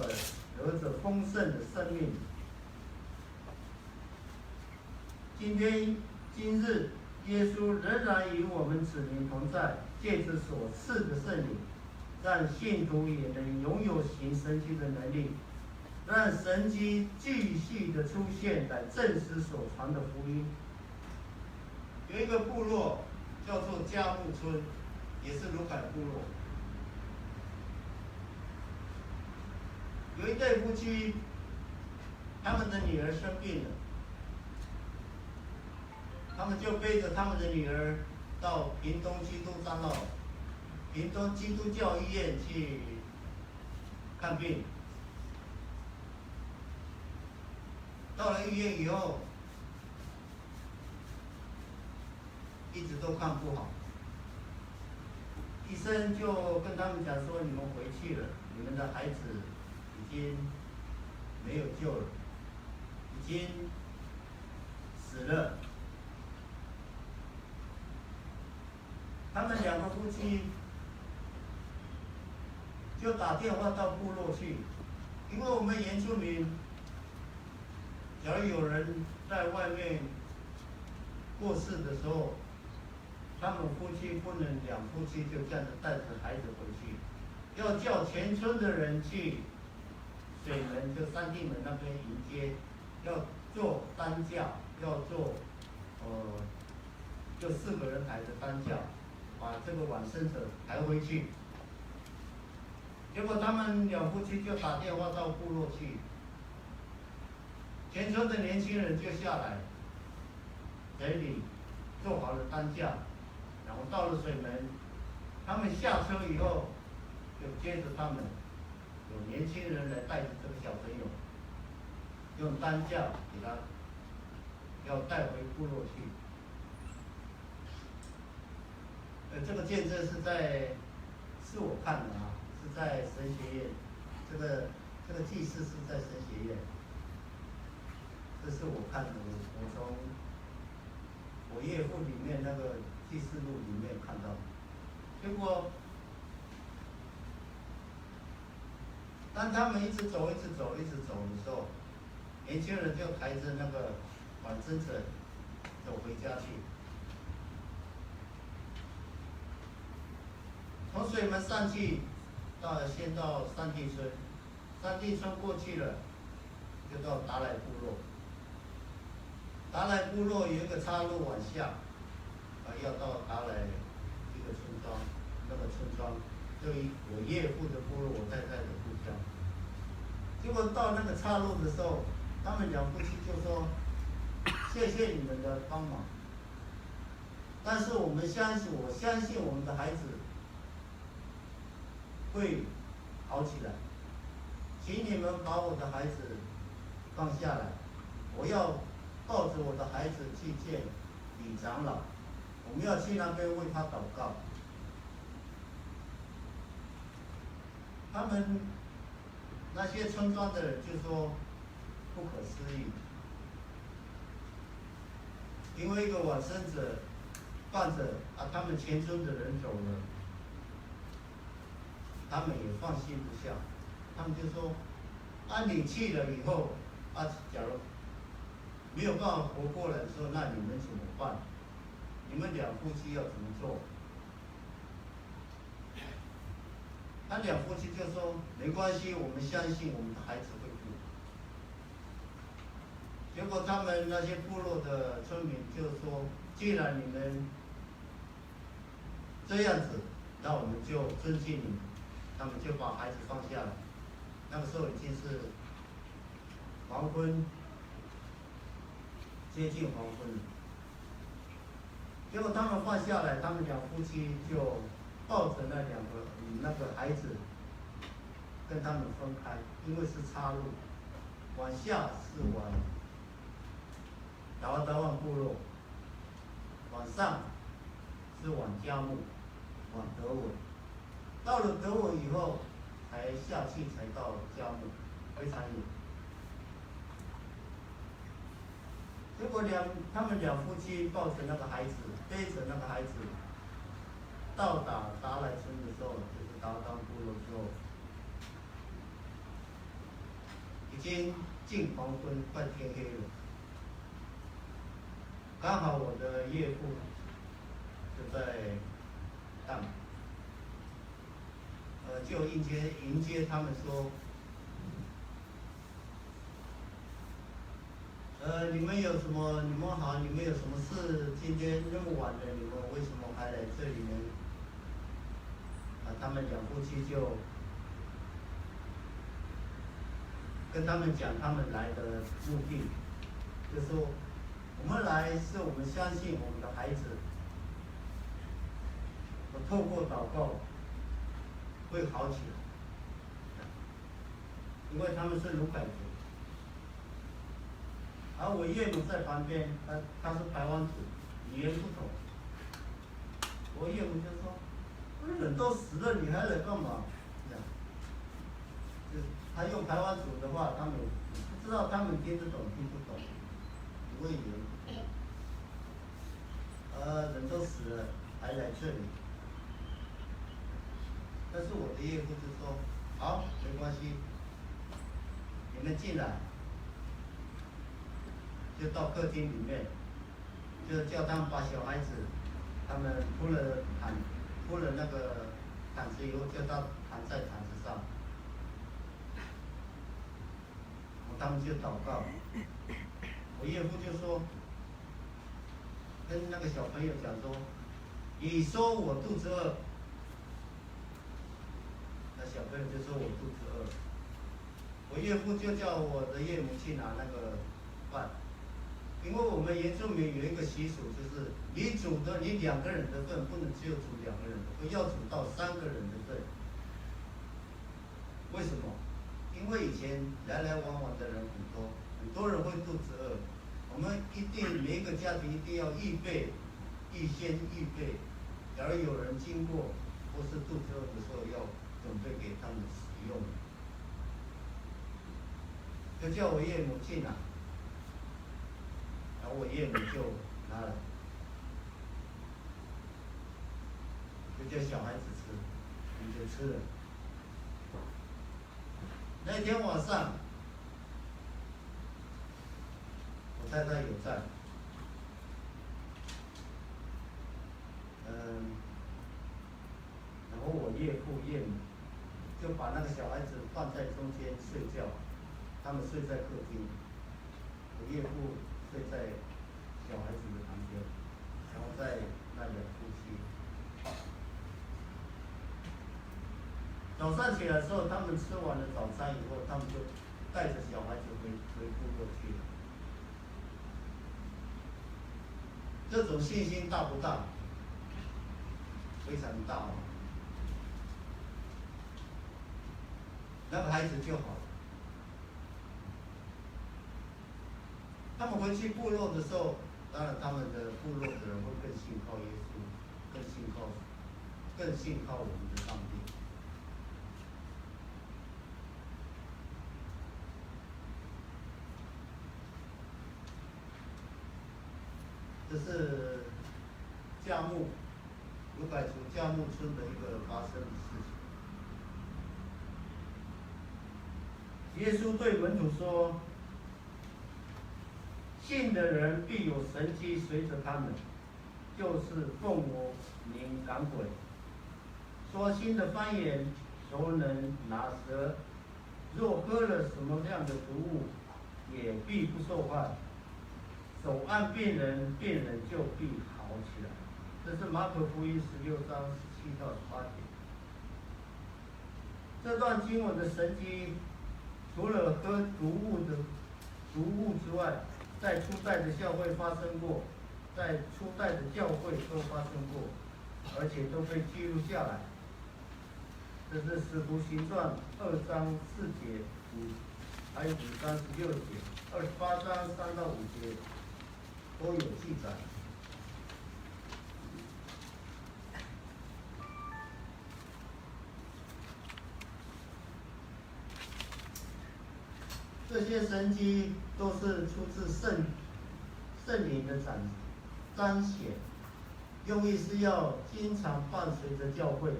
得着丰盛的生命。今日，耶稣仍然与我们子民同在，借着所赐的圣灵，让信徒也能拥有行神迹的能力，让神迹继续的出现，来证实所传的福音。有一个部落叫做加木村，也是卢凯部落。有一对夫妻，他们的女儿生病了，他们就背着他们的女儿到屏东基督长老、屏东基督教医院去看病。到了医院以后，一直都看不好，医生就跟他们讲说：“你们回去了，你们的孩子已经没有救了，已经死了。”他们两个夫妻就打电话到部落去，因为我们原住民，假如有人在外面过世的时候，他们夫妻不能两夫妻就这样子带着孩子回去，要叫全村的人去水门，就三地门那边迎接，要坐担架，要坐就4个人抬着担架，把这个往生者抬回去。结果他们两夫妻就打电话到部落去，全村的年轻人就下来整理做好了担架，然后到了水门，他们下车以后，就接着他们，有年轻人来带着这个小朋友，用担架给他要带回部落去。这个见证是我看的啊，是在神学院，这个祭祀是在神学院，是这是我看的，我从我岳父里面那个记事录里面看到，结果当他们一直走的时候，年轻人就抬着那个往生者走回家去。从水门上去，先到三地村，三地村过去了，就到达来部落。达来部落有一个岔路往下，要到达来一个村庄，那个村庄就我岳父的部落，我太太的故乡。结果到那个岔路的时候，他们两夫妻就说：“谢谢你们的帮忙，但是我相信我们的孩子会好起来，请你们把我的孩子放下来，我要抱着我的孩子去见李长老，我们要去那边为他祷告。”他们那些村庄的人就说不可思议，因为一个往生者伴着他们全村的人走了，他们也放心不下，他们就说：“你去了以后，假如没有办法活过来的时候，那你们怎么办？你们两夫妻要怎么做？”他两夫妻就说：“没关系，我们相信我们的孩子会复活。”结果他们那些部落的村民就说：“既然你们这样子，那我们就尊敬你们。”他们就把孩子放下了。那个时候已经是黄昏，接近黄昏了。结果他们放下来，他们两夫妻就抱着那个孩子，跟他们分开，因为是岔路，往下是往达旺部落，往上是往嘉木，往德文。到了德文以后，才下去才到嘉木，非常远。结果他们两夫妻抱着那个孩子，背着那个孩子，到达达来村的时候，就是达当部落之后，已经近黄昏，快天黑了。刚好我的岳父就在当，就迎接他们说，你们有什么？你们好，你们有什么事？今天那么晚了，你们为什么还来这里呢？他们两夫妻就跟他们讲他们来的目的，就说我们来是我们相信我们的孩子，我透过祷告会好起来，因为他们是卢凯族。而我岳母在旁边，他是台湾族，语言不同。我岳母就说：“人都死了，你还来干嘛？”这样，就是他用台湾族的话，他们不知道他们听得懂听不懂，因为语言不同。人都死了，还来这里。但是我的岳父就说：“好，没关系，你们进来。”就到客厅里面，就叫他们把小孩子，他们铺了那个毯子以后，叫他躺在毯子上，他们就祷告。我岳父就说，跟那个小朋友讲说：“你说我肚子饿。”那小朋友就说：“我肚子饿。”我岳父就叫我的岳母去拿那个饭。因为我们原住民有一个习俗，就是你煮的你2个人的份，不能只有煮2个人的份，要煮到3个人的份。为什么？因为以前来来往往的人很多人会肚子饿，我们每一个家庭一定要预先预备，假如有人经过或是肚子饿的时候，要准备给他们使用。就叫我岳母去拿。然后我岳母就拿了，就叫小孩子吃，我们就吃了。那天晚上，我太太有在，然后我岳父岳母就把那个小孩子放在中间睡觉，他们睡在客厅，我岳父睡在小孩子的旁边，然后在那两夫妻。早上起来的时候，他们吃完了早餐以后，他们就带着小孩子回部落去了。这种信心大不大？非常大哦。那个孩子就好了。他们回去部落的时候，当然他们的部落的人会更信靠耶稣，更信靠我们的上帝。这是夏木鲁改族夏木村的一个发生的事情。耶稣对门徒说：“信的人必有神迹随着他们，就是奉我名赶鬼，说新的方言，手能拿蛇，若喝了什么样的毒物，也必不受害。手按病人，病人就必好起来。”这是马可福音16章17到18节。这段经文的神迹，除了喝毒物之外，在初代的教会发生过，在初代的教会都发生过，而且都被记录下来。这是《使徒行传》2章4节还有5章16节，28章3到5节都有记载。这些神迹都是出自圣灵的彰显，用意是要经常伴随着教会，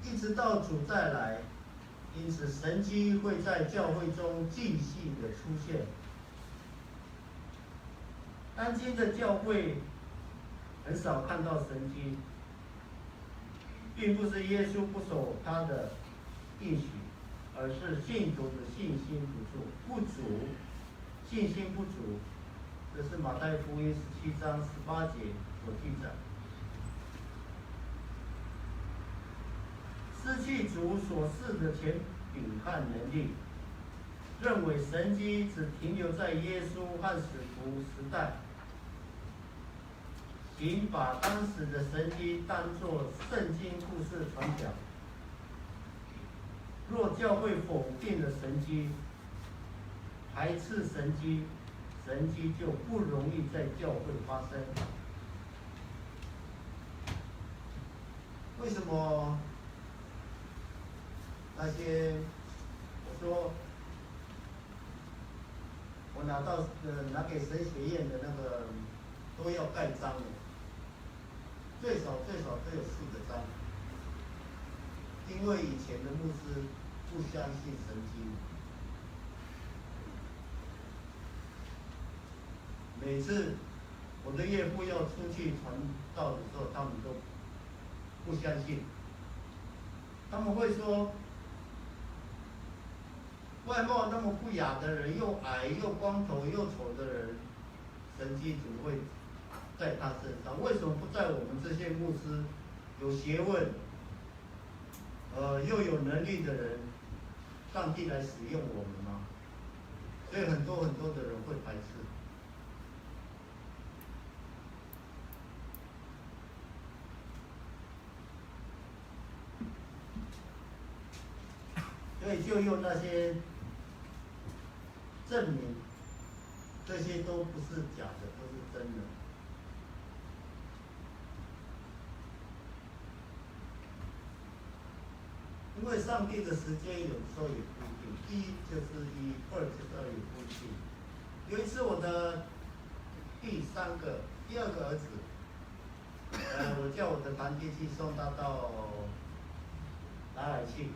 一直到主再来。因此，神迹会在教会中继续的出现。当今的教会很少看到神迹，并不是耶稣不守他的应许，而是信徒的信心不足，信心不足。这是马太福音17章18节所记载。失去主所赐的权柄和能力，认为神迹只停留在耶稣和使徒时代，仅把当时的神迹当作圣经故事传讲。若教会否定了神迹，排斥神迹，神迹就不容易在教会发生。为什么那些我说我拿给神学院的那个都要盖章的，最少都有4个章，因为以前的牧师不相信神迹。每次我的岳父要出去传道的时候，他们都不相信。他们会说，外貌那么不雅的人，又矮又光头又丑的人，神迹怎么会在他身上？为什么不在我们这些牧师有学问，又有能力的人，上帝来使用我们吗？所以很多的人会排斥。所以就用那些证明，这些都不是假的，都是真的。因为上帝的时间有时候也不一定，1就是1，2就是2也不一定。有一次我的3个，第2个儿子，我叫我的堂弟去送他到哪里去？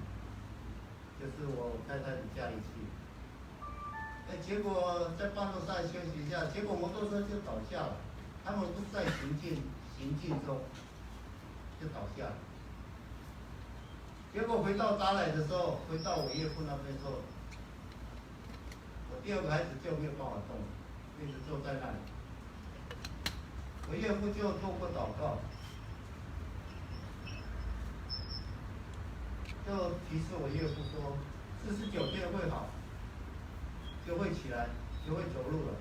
就是我太太的家里去。结果在半路上休息一下，结果摩托车就倒下了。他们不是在行进中，就倒下了。结果回到达来的时候，回到我岳父那边的时候，我第2个孩子就没有办法动，一直坐在那里。我岳父就透过祷告，就提示我岳父说，49天会好，就会起来，就会走路了。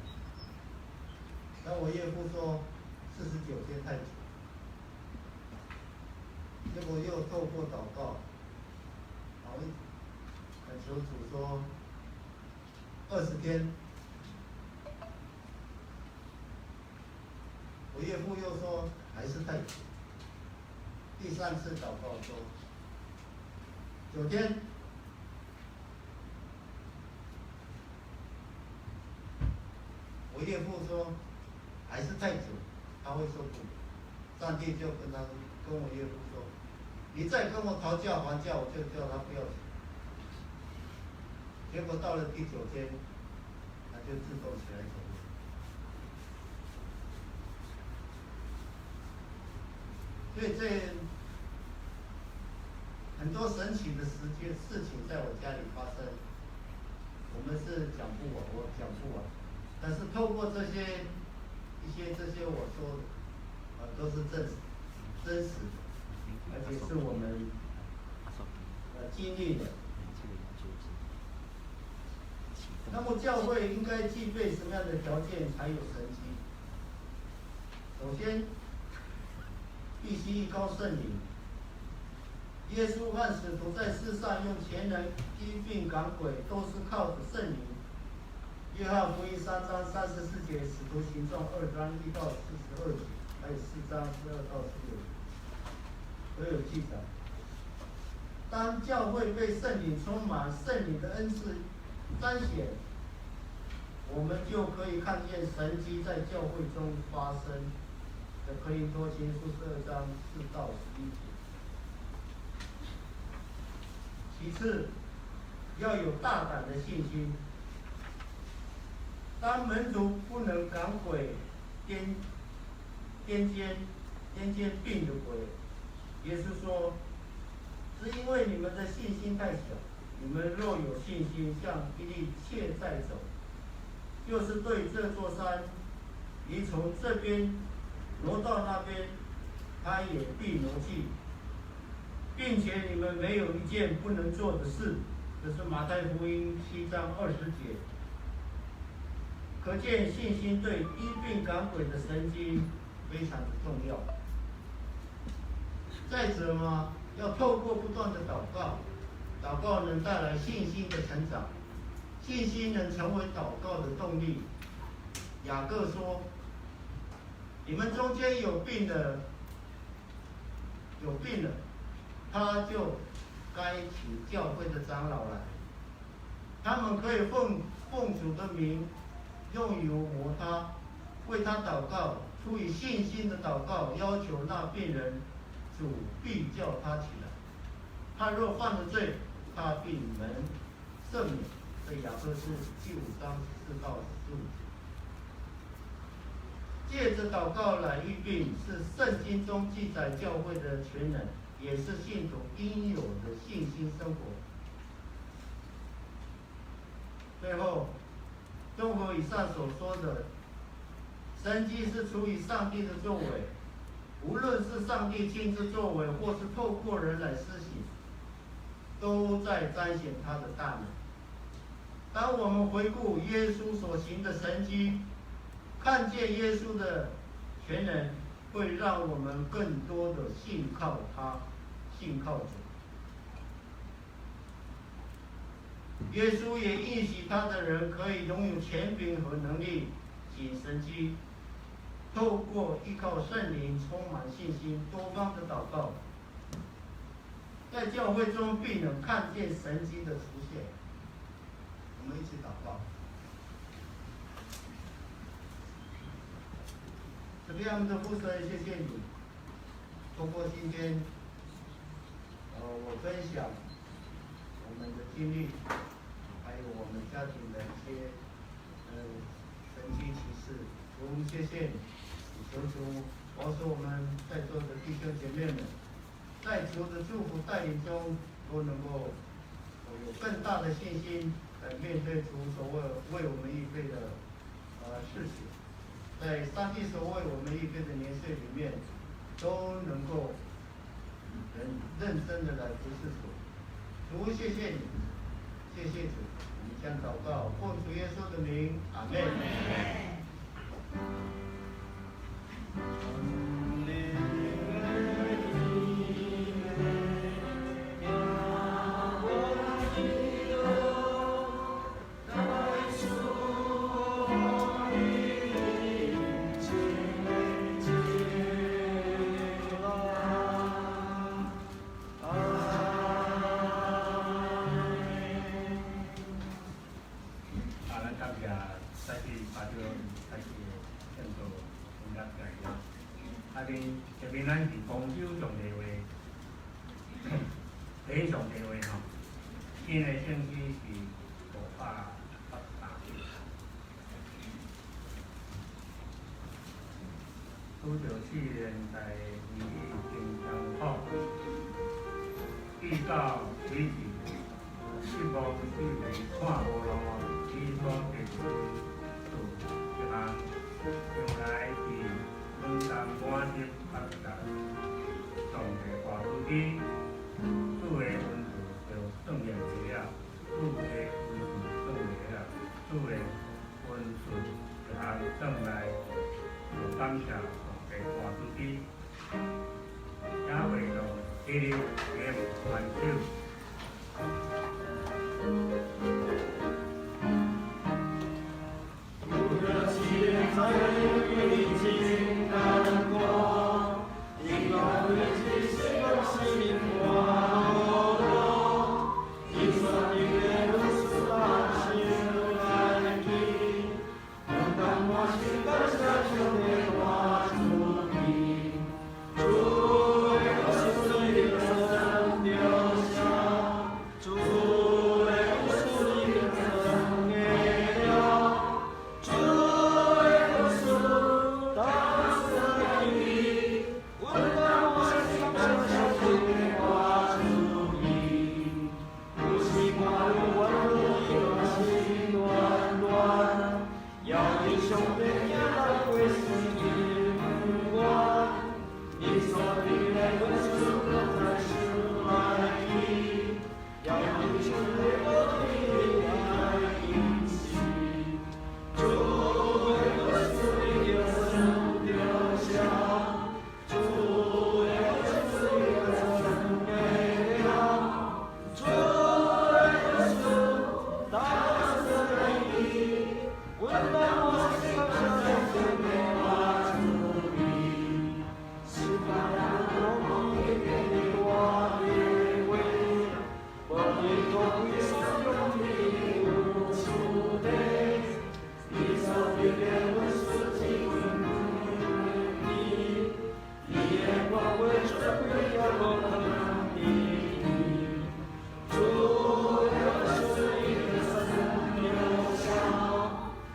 然后我岳父说，49天太久。结果又透过祷告，然后恳求主说20天。我岳父又说还是太久。第3次祷告说9天。我岳父说还是太久，他会受苦。上帝就跟我岳父说，你再跟我讨价还价，我就叫他不要钱。结果到了第9天，他就自动起来走路。所以这很多神奇的事情在我家里发生，我们是讲不完，我讲不完。但是透过这些我说的，都是真实的，而且是我们经历的。那么教会应该具备什么样的条件才有神迹？首先，必须依靠圣灵。耶稣和使徒在世上用全能医病赶鬼，都是靠着圣灵。约翰福音3章34节，使徒行传2章1到42节，还有4章12到16节，都有记载。当教会被圣灵充满，圣灵的恩赐彰显，我们就可以看见神迹在教会中发生。可以多前书12章4到11节。其次，要有大胆的信心。当门徒不能赶鬼、癫痫病的鬼，耶稣说，是因为你们的信心太小。你们若有信心，像一粒芥菜种，就是对这座山，你从这边挪到那边，它也必挪去，并且你们没有一件不能做的事。这是马太福音7章20节。可见信心对医病赶鬼的神经非常的重要。再者嘛，要透过不断的祷告，祷告能带来信心的成长，信心能成为祷告的动力。雅各说，你们中间有病的，他就该请教会的长老来，他们可以奉主的名用油抹他，为他祷告，出于信心的祷告，要求那病人，主必叫他起来。他若犯了罪，他必能赦免。这雅各书第5章14到15节。借着祷告来愈病，是圣经中记载教会的全能，也是信徒应有的信心生活。最后，综合以上所说的，神迹是出于上帝的作为，无论是上帝亲自作为，或是透过人来施行，都在彰显他的大能。当我们回顾耶稣所行的神迹，看见耶稣的全能，会让我们更多的信靠他，信靠主。耶稣也应许他的人可以拥有权柄和能力行神迹，透过依靠圣灵充满信心，多方的祷告，在教会中必能看见神迹的出现。我们一起祷告。主要我们的父神，谢谢你，通过今天，我分享我们的经历，还有我们家庭的一些神奇奇事，主谢谢你，求主保守我们在座的弟兄姐妹们，在主的祝福带领中，都能够有更大的信心来面对主所为我们预备的事情。在上帝所为我们预备的年岁里面，都能够认真的来服侍主。主，谢谢你，谢谢主，我们将祷告，奉主耶稣的名，阿门。这边咱是广州上地话，第一上地话吼，今个星期是583。拄着4年代年疫情相好，遇到时事，一无是未看无路，只所结束一项，将来是。本山满日发达，上帝大主机，主的恩赐就算验齐了，主的恩赐算齐了，主的恩赐一项算来，就感谢上帝大主机，也为着今日也挽手。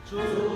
主。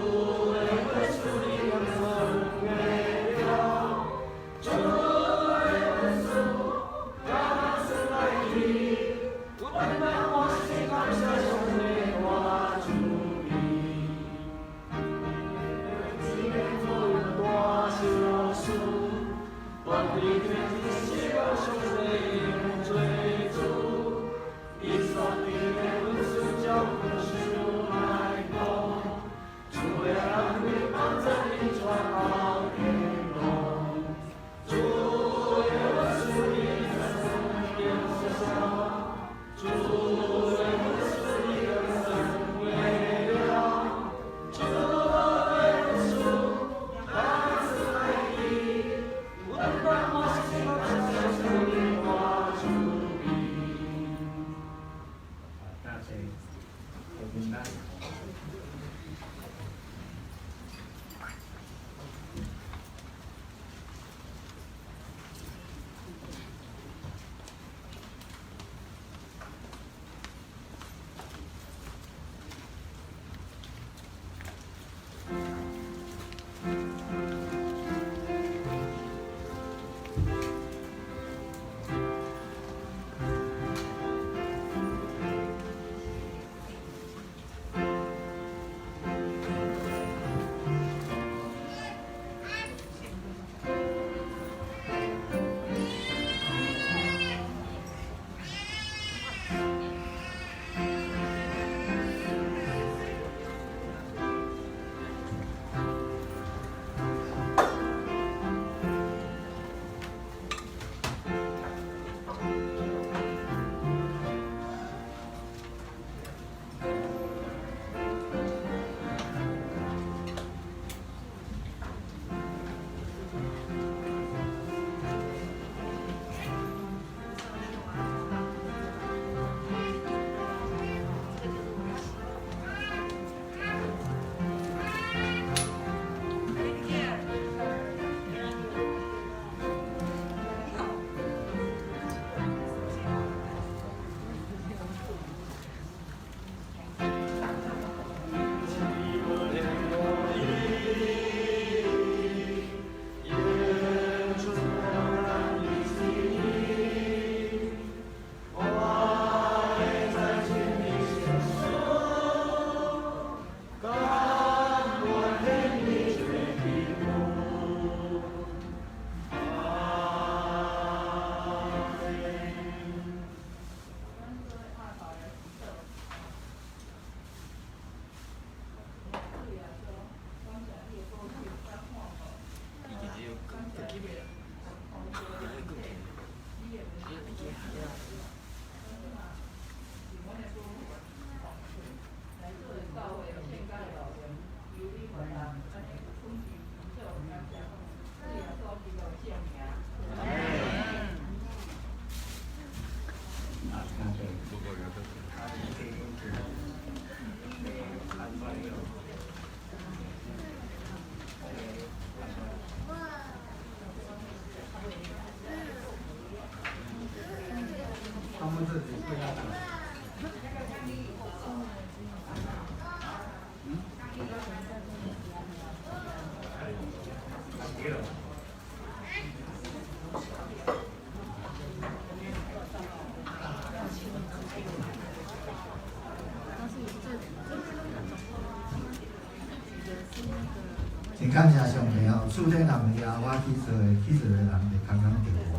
真感谢上帝吼，厝顶人以后我去做的人袂空空着我，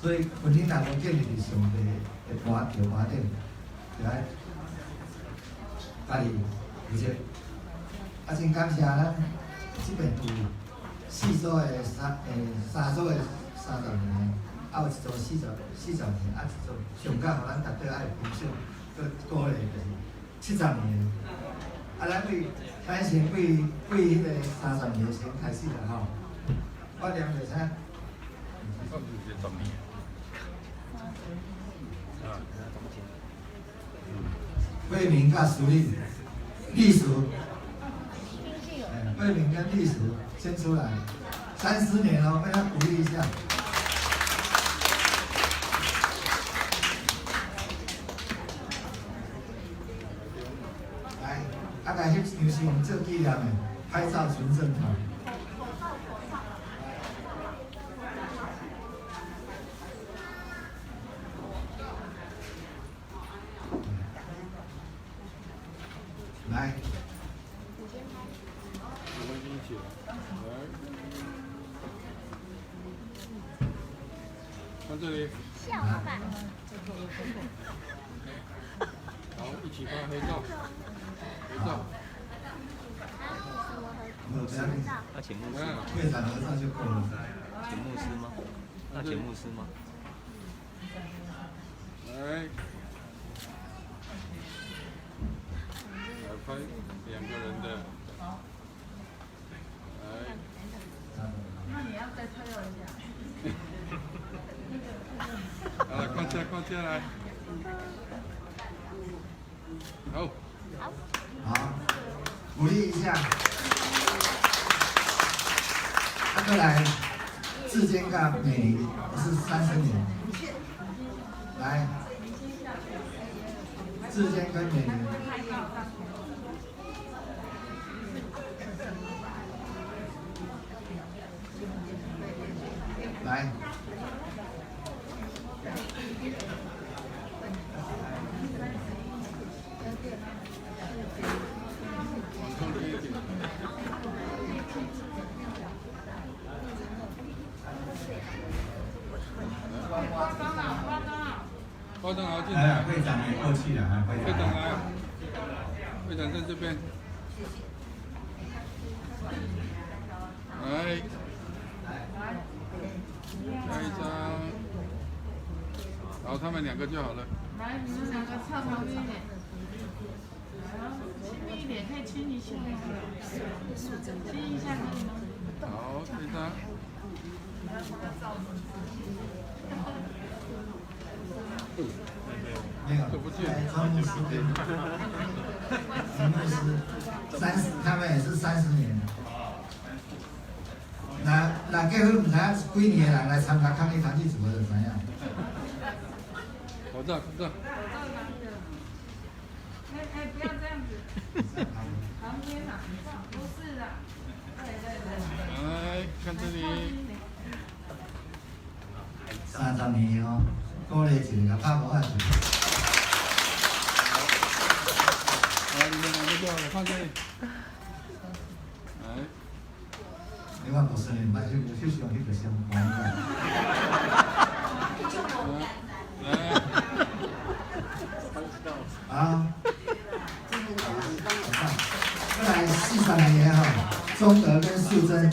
所以本人若无建立伫上帝的盘顶，就爱家己负责。啊，真感谢咱即边有四组的三组的30年，啊有一组40年，啊一组上届互咱绝对爱分享，佮鼓励就是70年。啊，咱先为迄个30年先开始啦吼。我念袂使。魏明甲苏令，历史，魏明跟历史先出来，30年哦，被他鼓励一下。来，啊，来翕张是用做纪念的，拍照存证哈。来，看这里，笑老板，好，一起拍合照，合照。那请牧师，会长合照就够了。请牧师吗？那请牧师吗？来，来拍2个人的，来。那你要再拍我一下。好了，放下来。好。好，鼓励一下。再来，志坚跟美玲是30年。来，志坚跟美玲。来。包长好，进来。会长也过去了啊，会长来，会长在这边。来，下一张。好，他们2个就好了。来，你们2个靠旁边一点。亲密一点，可以亲一下。亲一下可以吗？好，这张。没有，张牧师跟陈牧师30，他们也是30年。那结婚唔知几年的人来参加抗疫团体组合的怎样？口罩。哎，不要这样子。旁边呐，不是的。对。来看这里。30年哦，鼓励一个，拍无法度。好，你们2个就好了，放这里。来。你看50年，把休息用迄个先还了。来。啊。再来40年哈，钟德跟素贞。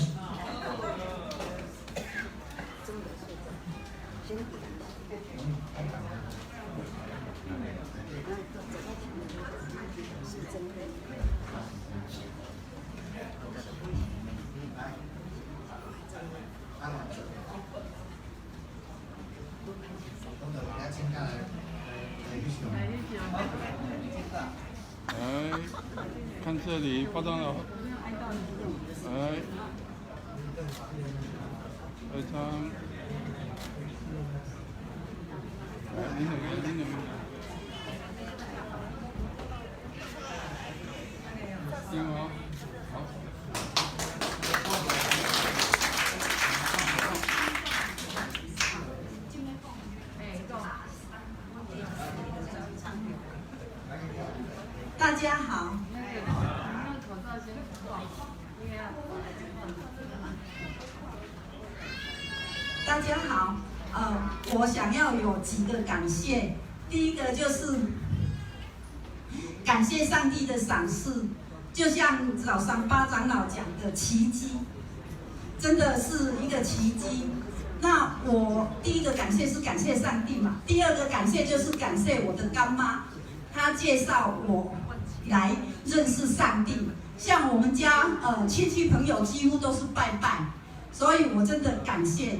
来，看这里，包装了。来，2张。来，您两个。行吗？好。大家好。那个口罩先挂，因为要。我想要有几个感谢。第一个就是感谢上帝的赏赐，就像早上巴长老讲的奇迹，真的是一个奇迹。那我第一个感谢是感谢上帝嘛，第二个感谢就是感谢我的干妈，她介绍我来认识上帝。像我们家亲戚朋友几乎都是拜拜，所以我真的感谢。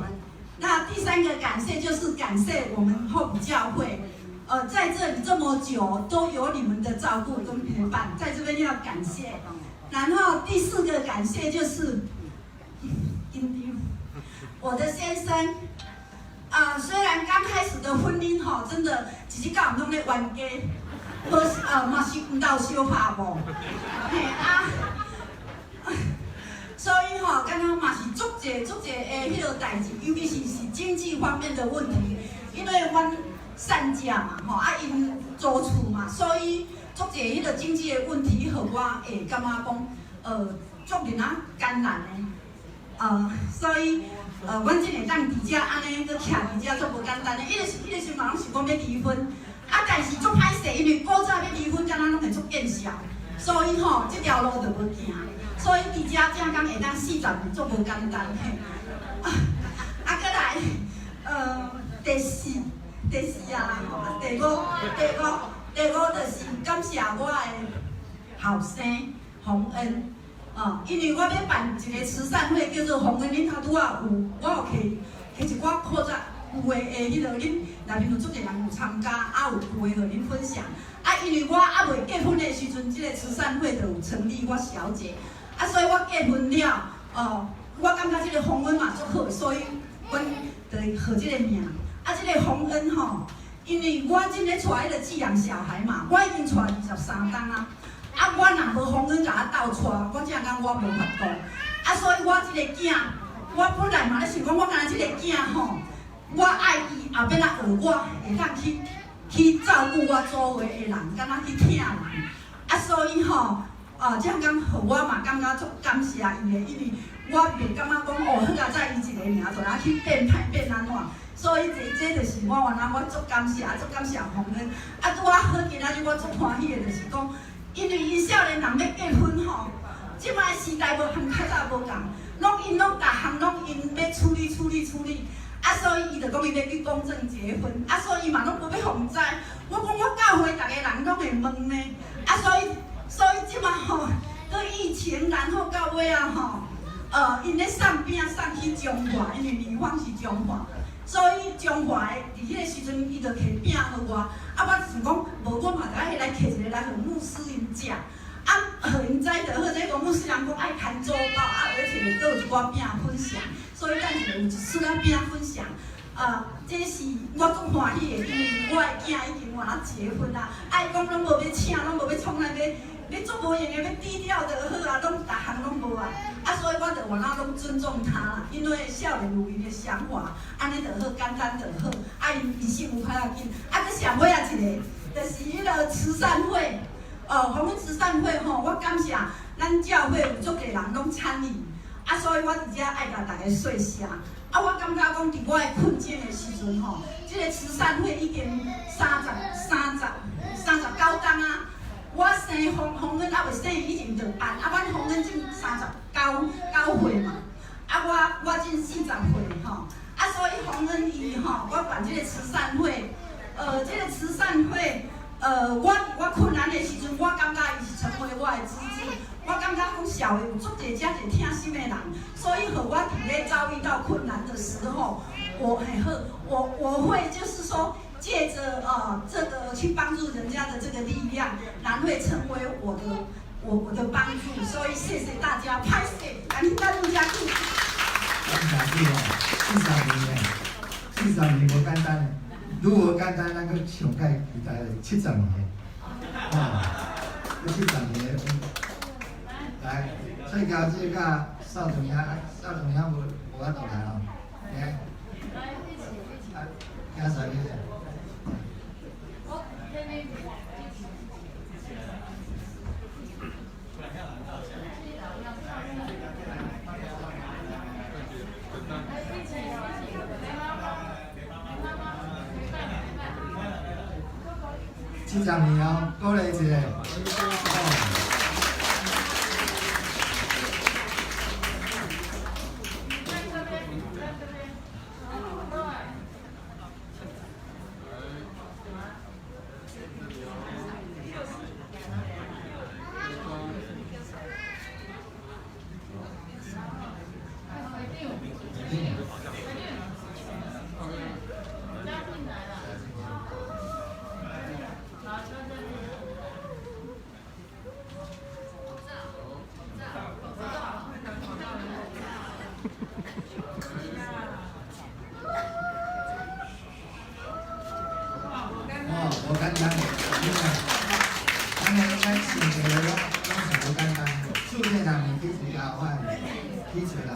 那第三个感谢就是感谢我们Hope教会，在这里这么久都有你们的照顾跟陪伴，在这边要感谢。然后第四个感谢就是我的先生，虽然刚开始的婚姻真的只是甲人拢咧冤家，嘛是唔到相拍无，所以刚刚嘛是足侪迄个代志，尤其是经济方面的问题，因为阮产假嘛，因租厝嘛，所以足侪迄个经济的问题，互我会感觉讲，足令啊艰难的，所以。阮真会当伫遮安尼搁徛伫遮，足无简单的。迄个时嘛，拢是讲要离婚，但是足歹势，因为古早要离婚，敢若拢会足见效，所以这条路就无行。所以伫遮正讲会当40年，足无简单嘿。搁来，第四啊，第五就是感谢我的后生洪恩。因为我要办一个慈善会，叫做洪恩，恁头拄仔有，我有摕一寡扩展有诶迄落，恁内面有足侪人有参加，有诶互恁分享。因为我未结婚的时阵，即个慈善会就有成立我小姐，所以我结婚了，我感觉即个洪恩嘛足好，所以阮就号即个名。即个洪恩因为我正咧带迄个寄养小孩嘛，我已经带23档啊。我若无洪恩甲我斗带，我正讲我无法度。所以我即个囝，我本来嘛咧想讲，我干即个囝我爱伊后壁学我会当去照顾我周围的人，敢若去疼人。所以这样讲，互我嘛感觉足感谢伊的，因为我袂感觉讲好啊，再伊一个尔，就拿去变歹变安怎。所以这就是我原来我足感谢洪恩。拄啊好，今仔日我足欢喜的，就是讲。因为因少年人要结婚即摆时代无和较早无共，因拢逐项拢因要处理，所以伊就讲伊要去公证结婚，所以伊嘛拢无要互知。我讲我教会逐个人拢会问呢，所以即摆搁疫情，然后到尾因咧送饼送去中华，因为离婚是中华。所以中华的伫迄个时阵，伊就摕饼互我，我想讲，无我嘛就来摕一个来互牧师因食，互因知就好。这个牧师人讲爱牵做包，而且搁有一寡饼分享，所以咱就有一束仔饼分享。这是我足欢喜的，因为我的囝已经完结婚啦，讲拢无要请，拢无要创啥要做无用的，要低调就好拢逐项拢无所以我就原来拢尊重他啦，因为少年有伊的想法，安尼就好，简单就好。伊幸福较要紧。搁上尾一个，就是迄个慈善会，洪恩慈善会我感谢咱教会有足侪人拢参与，所以我伫遮爱甲大家说声。我感觉讲伫我的困境的时阵即个慈善会已经39档啊。我生洪恩未生以前就办，阮洪恩正39岁嘛，我正40岁所以洪恩伊我办即个慈善会，即个慈善会，我困难的时阵，我感觉伊是成为我的支柱。我感觉讲社会有足侪遮侪疼心的人，所以互我伫咧遭遇到困难的时候，我会就是说。借着这个去帮助人家的这个力量，然后会成为我的帮助，所以谢谢大家，拍摄，感谢大家加入。感谢40年无简单的，如何简单，咱个上届期待70年，70年，来，最高这个邵总爷无法度来来，加上你。70年哦，鼓励一下。无简单，咱个咱想的拢是无简单。厝内人的其实也反，其实人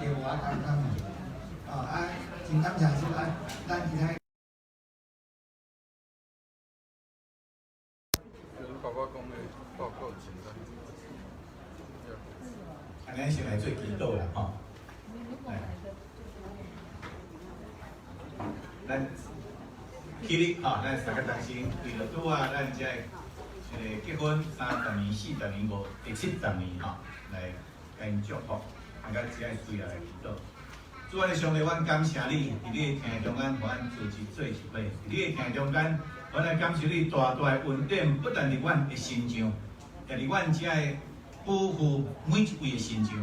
有我简单嘛。真感谢说咱其他。爸爸讲的报告简单。安尼先来做祈祷啦，吼。咱起立吼，咱三个同心，为着拄啊，咱遮个结婚30年、40年无第70年吼，来甲因祝福，啊，甲遮个需要来祈祷。主啊，上帝，阮感谢你，伫你的厅中间，互阮支持做一伙；伫你的厅中间，阮来感谢你大大的恩典，不但伫阮的身上，也伫阮遮个保护每一位的身上，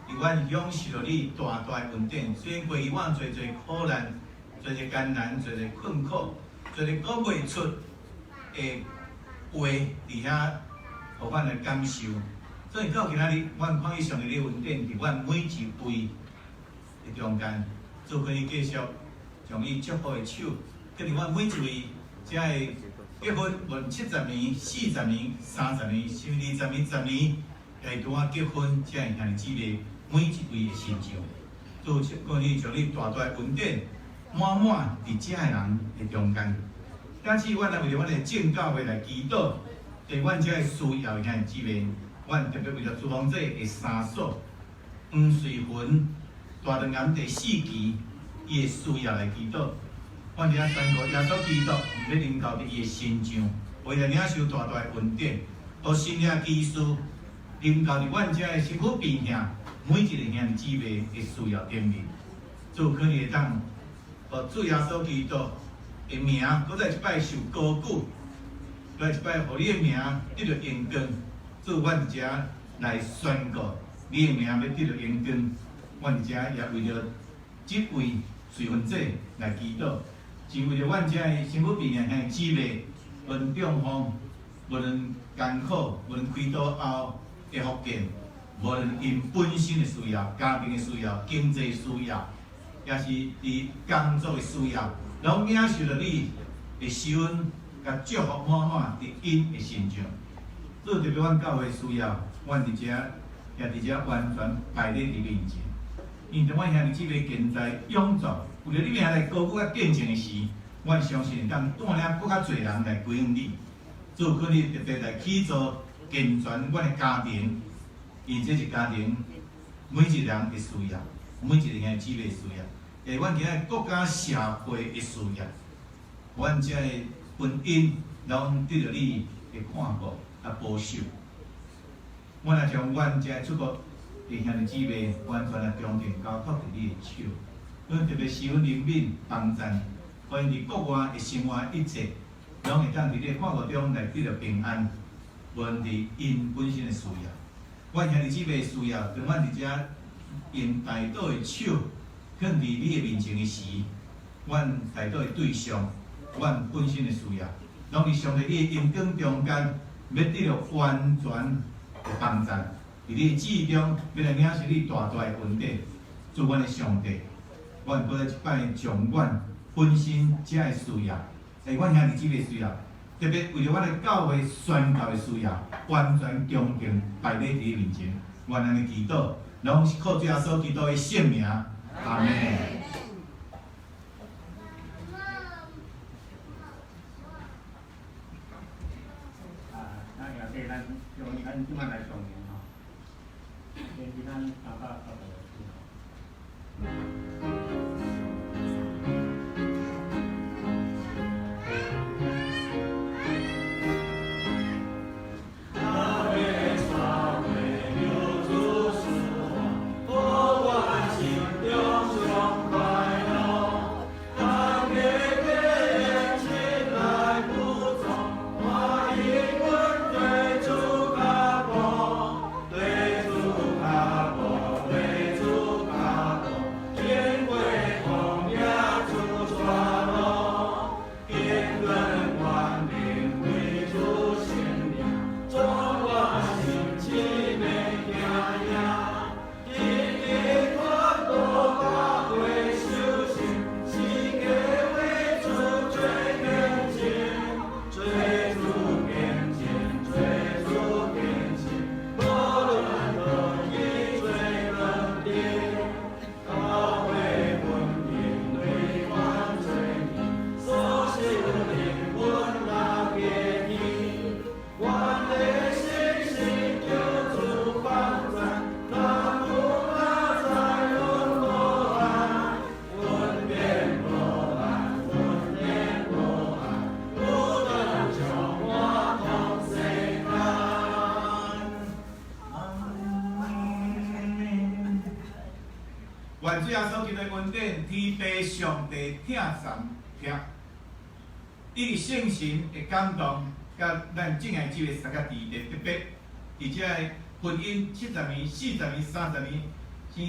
伫阮享受到你大大的恩典。虽然过去我做苦难。做者艰难，做者困苦，做者讲袂出的话，伫遐，互阮来感受。所以到今仔日，阮看以上帝的恩典伫阮每一位的中间，主可以继续将伊祝福的手，跟伫阮每一位遮个结婚无70年、40年、30年，甚至20年、10年，在拄啊结婚遮个兄弟姊妹每一位的身上，主可以将你大大的恩典。满满伫遮个人的中间，假使阮来为着阮的正教会来祈祷，对阮遮个需要的兄弟姊妹，阮特别为着朱芳姐的三嫂黄瑞芬大肠癌第4期，伊的需要来祈祷。阮伫遐宣告耶稣基督要临到伫伊的身上，为着领受大大的恩典，互新约基督临到伫阮遮个辛苦病兄每一个兄弟姊妹的需要点面，主可能会当。互主耶稣基督的名，搁再一摆受高举，再一摆，互你的名得到荣光。主，阮伫遮来宣告，你的名要得到荣光。阮伫遮也为着即位瑞芬姐来祈祷，是为着阮遮的辛苦病的兄弟姊妹，无论中风，无论艰苦，无论开刀后的复健，无论因本身的需要、家庭的需要、经济需要。也是伫工作的需要，拢领受到你的受恩，甲祝福满满伫因的身上。做特别阮教会需要，阮伫遮也伫遮完全摆在你面前。因着阮兄弟姊妹健在永驻，为着你名来高举甲见证的时，阮相信当带领更较侪人来归向你。主可你特别来起造健全阮的家庭，因这是家庭每一人的需要，每一个兄弟姊妹的需要。诶，阮今仔国家社会的需要，阮遮个婚姻拢得到你的看顾啊保守。阮也将阮遮出国的兄弟姊妹完全来忠诚交托伫你的手。阮特别是阮灵敏帮赞，互因伫国外的生活一切，拢会当伫你的看顾中来得到平安，无论伫因本身的需要。阮兄弟姊妹的需要，跟阮伫遮用大刀的手。肯伫你的面前的时，阮带到的对象，阮本身的需要，拢伫上帝你的恩光中间，要得到完全的帮助。伫你的旨意中，要来领受你大大的恩典。主阮的上帝，阮搁来一摆将阮本身遮的需要，阮兄弟姊妹需要，特别为着阮的教会宣教的需要，完全恭敬摆在你面前。阮安尼祈祷，拢是靠主耶稣基督的圣名。阿门。那也对咱用咱即摆来重用吼，连其咱大家都有。万主耶稣基督的恩典，天父上帝疼善听，伊圣神的感动，甲咱正爱主的三个字的特别，而且婚姻70年、40年、30年，是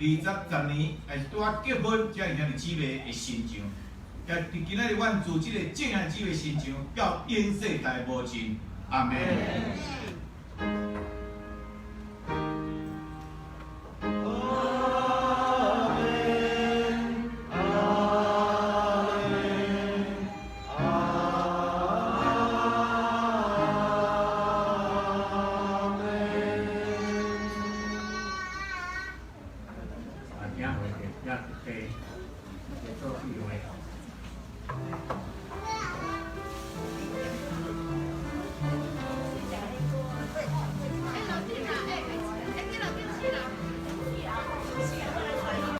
20年，还是拄啊结婚，才会向主的心上。也今仔日，阮自即个正爱主的心上，到永世代无尽。阿门。也做聚会。